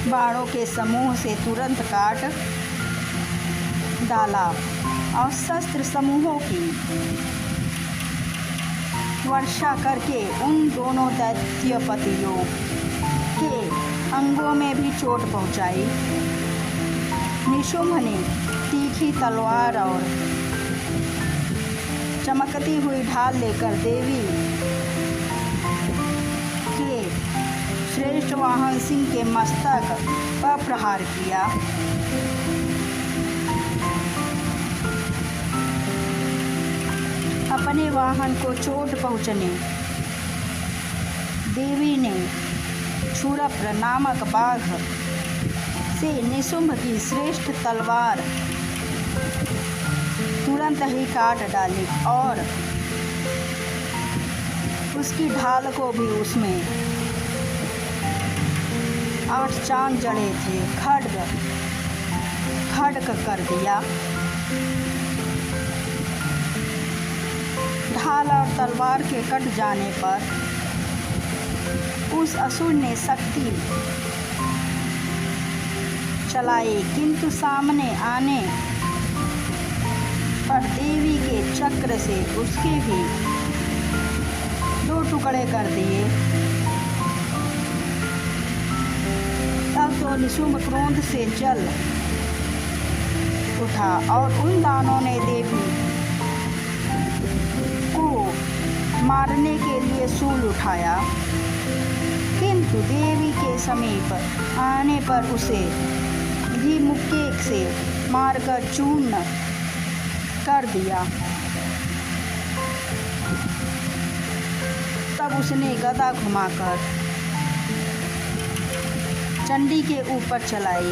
बाणों के समूह से तुरंत काट डाला और शस्त्र समूहों की वर्षा करके उन दोनों दैत्यपतियों के अंगों में भी चोट पहुंचाई। निशुंभ ने तीखी तलवार और चमकती हुई ढाल लेकर देवी के श्रेष्ठ वाहन सिंह के मस्तक पर प्रहार किया। अपने वाहन को चोट पहुंचने देवी ने क्षुरप्र नामक बाघ से निशुंभ की श्रेष्ठ तलवार तुरंत ही काट डाली और उसकी ढाल को भी उसमें 8 चांद जड़े थे खड्ग कर दिया। ढाल और तलवार के कट जाने पर उस असुर ने शक्ति चलाई, किंतु सामने आने पर देवी के चक्र से उसके भी 2 टुकड़े कर दिए। तो निशुम्भ क्रोध से जल उठा और उन दानों ने देवी को मारने के लिए शूल उठाया, किंतु देवी के समीप आने पर उसे भी मुक्के से मारकर चूर्ण कर दिया। तब उसने गदा घुमाकर चंडी के ऊपर चलाई,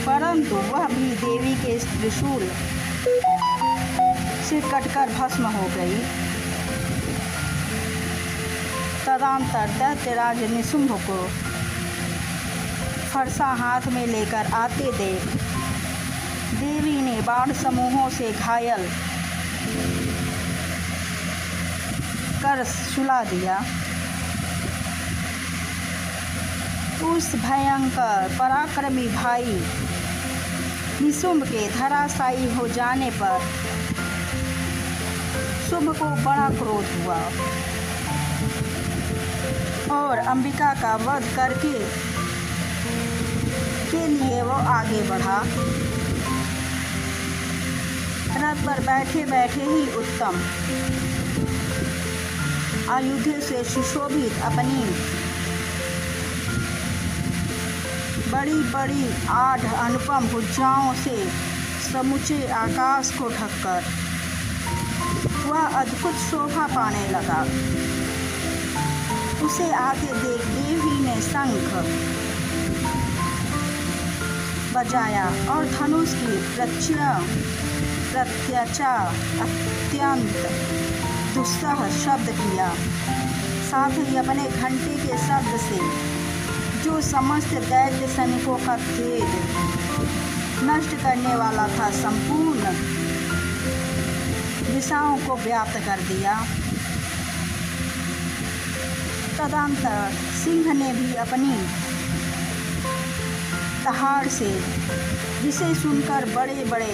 परंतु वह भी देवी के त्रिशूल से कटकर भस्म हो गई। तदंतर दैत्यराज निशुम्भ को फरसा हाथ में लेकर आते देख देवी ने बाण समूहों से घायल कर सुला दिया। उस भयंकर पराक्रमी भाई निशुम्भ के धराशायी हो जाने पर शुंभ को बड़ा क्रोध हुआ और अंबिका का वध करके के लिए वो आगे बढ़ा। रथ पर बैठे बैठे ही उत्तम आयुध से सुशोभित अपनी बड़ी बड़ी 8 अनुपम भुजाओं से समूचे आकाश को ढककर वह अद्भुत शोभा पाने लगा। उसे आगे देख देवी ने शंख बजाया और धनुष की प्रत्यचा अत्यंत दुस्सह शब्द किया। साथ ही अपने घंटे के शब्द से जो समस्त दैत्य सैनिकों का खेद नष्ट करने वाला था, संपूर्ण दिशाओं को व्याप्त कर दिया। तदंतर सिंह ने भी अपनी दहाड़ से, जिसे सुनकर बड़े बड़े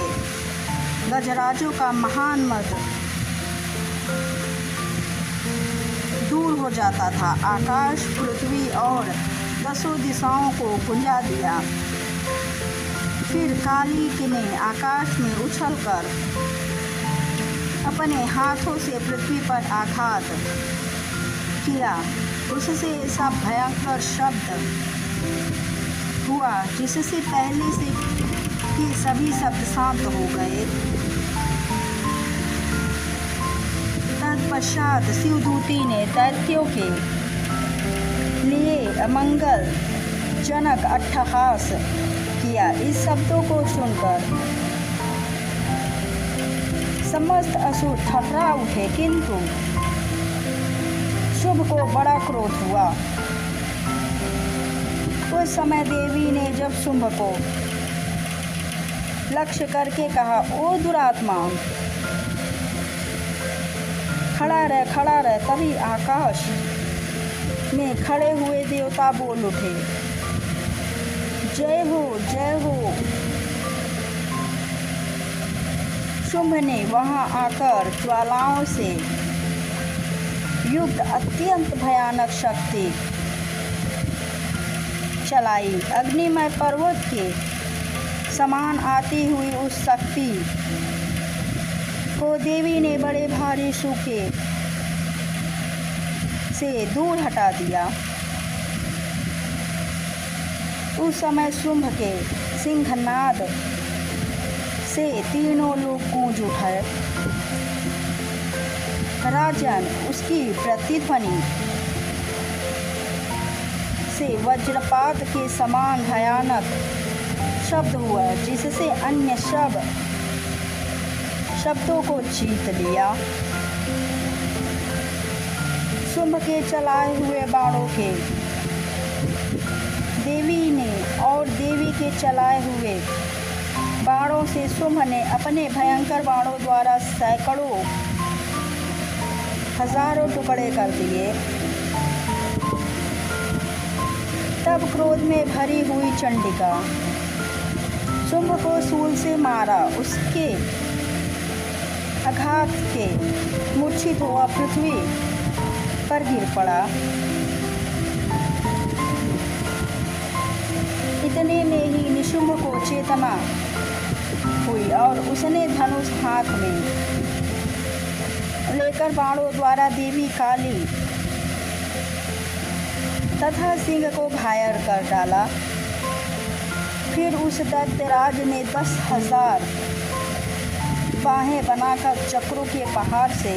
गजराजों का महान मद दूर हो जाता था, आकाश, पृथ्वी और 10 दिशाओं को गुंजा दिया। फिर काली ने आकाश में उछलकर अपने हाथों से पृथ्वी पर आघात किया। उससे ऐसा भयंकर शब्द हुआ जिससे पहले से के सभी शब्द शांत हो गए। तत्पश्चात शिवदूती ने दैत्यों के लिए अमंगल जनक अट्टहास किया। इस शब्दों को सुनकर समस्त असुर थर्रा उठे, किंतु शुंभ को बड़ा क्रोध हुआ। उस समय देवी ने जब शुंभ को लक्ष्य करके कहा, ओ दुरात्मा, खड़ा रह। तभी आकाश में खड़े हुए देवता बोल उठे, जय हो जय हो। शुंभ ने वहां आकर ज्वालाओं से युक्त अत्यंत भयानक शक्ति चलाई। अग्निमय पर्वत के समान आती हुई उस शक्ति को देवी ने बड़े भारी सूखे से दूर हटा दिया। उस समय शुंभ के सिंहनाद से तीनों लोग गूंज उठे। राजन, उसकी प्रतिध्वनि से वज्रपात के समान भयानक शब्द हुआ, जिससे अन्य शब्दों को जीत लिया। शुंभ के चलाए हुए बाणों के देवी के चलाए हुए बाणों से शुंभ ने अपने भयंकर बाणों द्वारा सैकड़ों हजारों टुकड़े कर दिए। तब क्रोध में भरी हुई चंडिका शुंभ को शूल से मारा। उसके आघात के मूर्छित हुआ पृथ्वी पर गिर पड़ा। इतने में ही निशुंभ को चेतना हुई और उसने धनुष हाथ में लेकर बाणों द्वारा देवी काली तथा सिंह को घायल कर डाला। फिर उस दैत्यराज ने 10,000 बाहें बनाकर चक्रों के पहाड़ से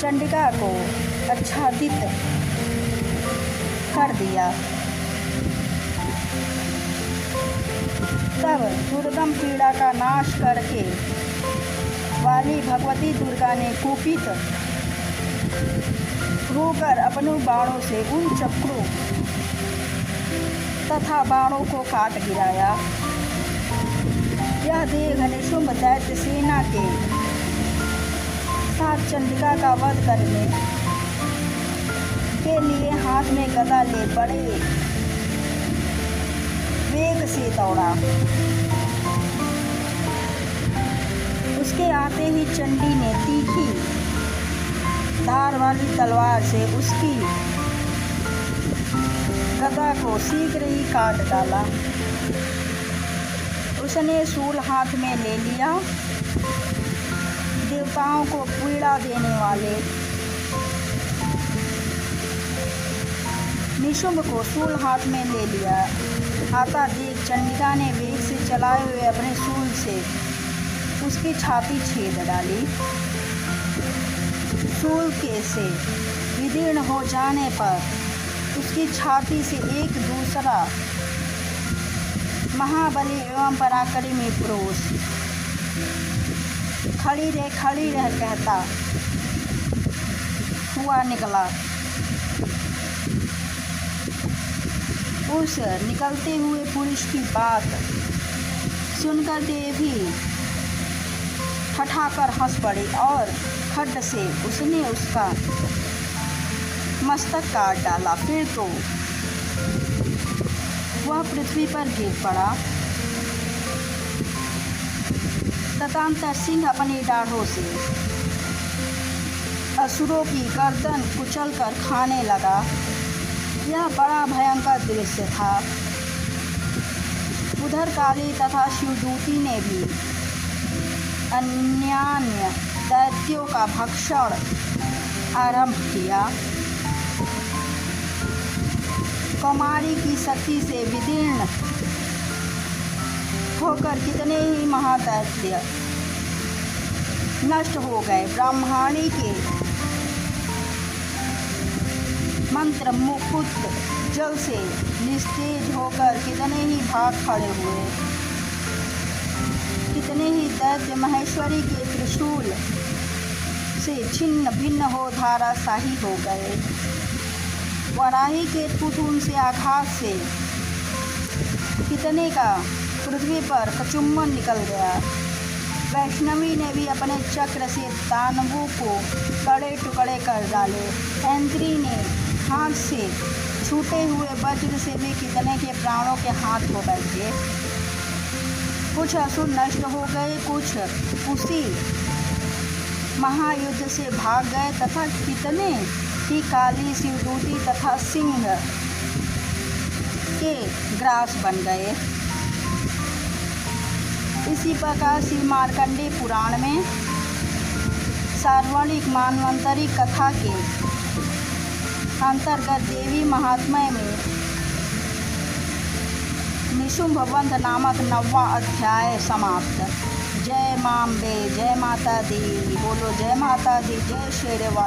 चंडिका को आच्छादित कर दिया। तब दुर्गम पीड़ा का नाश करके वाली भगवती दुर्गा ने कुपित होकर अपने बाणों से उन चक्रों तथा बाणों को काट गिराया। यह देख निशुंभ दैत्य सेना के साथ चंडिका का वध करने के लिए हाथ में गदा ले बड़े वेग से दौड़ा। उसके आते ही चंडी ने तीखी धार वाली तलवार से उसकी गदा को शीघ्र ही काट डाला। उसने शूल हाथ में ले लिया। देवताओं को पीड़ा देने वाले निशुंभ को शूल हाथ में ले लिया। आता देख चंडिका ने वेग से चलाए हुए अपने शूल से उसकी छाती छेद डाली। शूल के से विदीर्ण हो जाने पर उसकी छाती से एक दूसरा महाबली एवं पराक्रमी पुरुष खड़ी रह कहता हुआ निकला। उस निकलते हुए पुरुष की बात सुनकर देवी ठठाकर हंस पड़ी और खड्ड से उसने उसका मस्तक काट डाला। फिर तो वह पृथ्वी पर गिर पड़ा। तदंतर सिंह अपनी डाढ़ों से असुरों की गर्दन कुचलकर खाने लगा। यह बड़ा भयंकर दृश्य था। उधर काली तथा शिवदूती ने भी अन्यान्य दैत्यों का भक्षण आरंभ किया। कौमारी की शक्ति से विदीर्ण होकर कितने ही महादैत्य नष्ट हो गए। ब्राह्मणी के मंत्र मुकुट जल से निस्तेज होकर कितने ही भाग खड़े हुए। कितने ही दैत्य महेश्वरी के त्रिशूल से छिन्न भिन्न हो धाराशाही हो गए। वराही के पुतुन से आघात से कितने का पृथ्वी पर कचुम्बन निकल गया। वैष्णवी ने भी अपने चक्र से दानवों को कड़े टुकड़े कर डाले। ऐन्द्री ने हाथ से छूटे हुए वज्र से भी कितने के प्राणों के हाथ हो बैठे। कुछ असुर नष्ट हो गए, कुछ उसी महायुद्ध से भाग गए तथा कितने ही काली शिवदूती तथा सिंह के ग्रास बन गए। इसी प्रकार श्री मार्कंडेय पुराण में सार्वणिक मान्वंतरी कथा के अंतर्गत देवी महात्म्य में निशुंभ वध नामक 9वां अध्याय समाप्त। जय मांबे, जय माता दी। बोलो जय माता दी, जय शेरवा।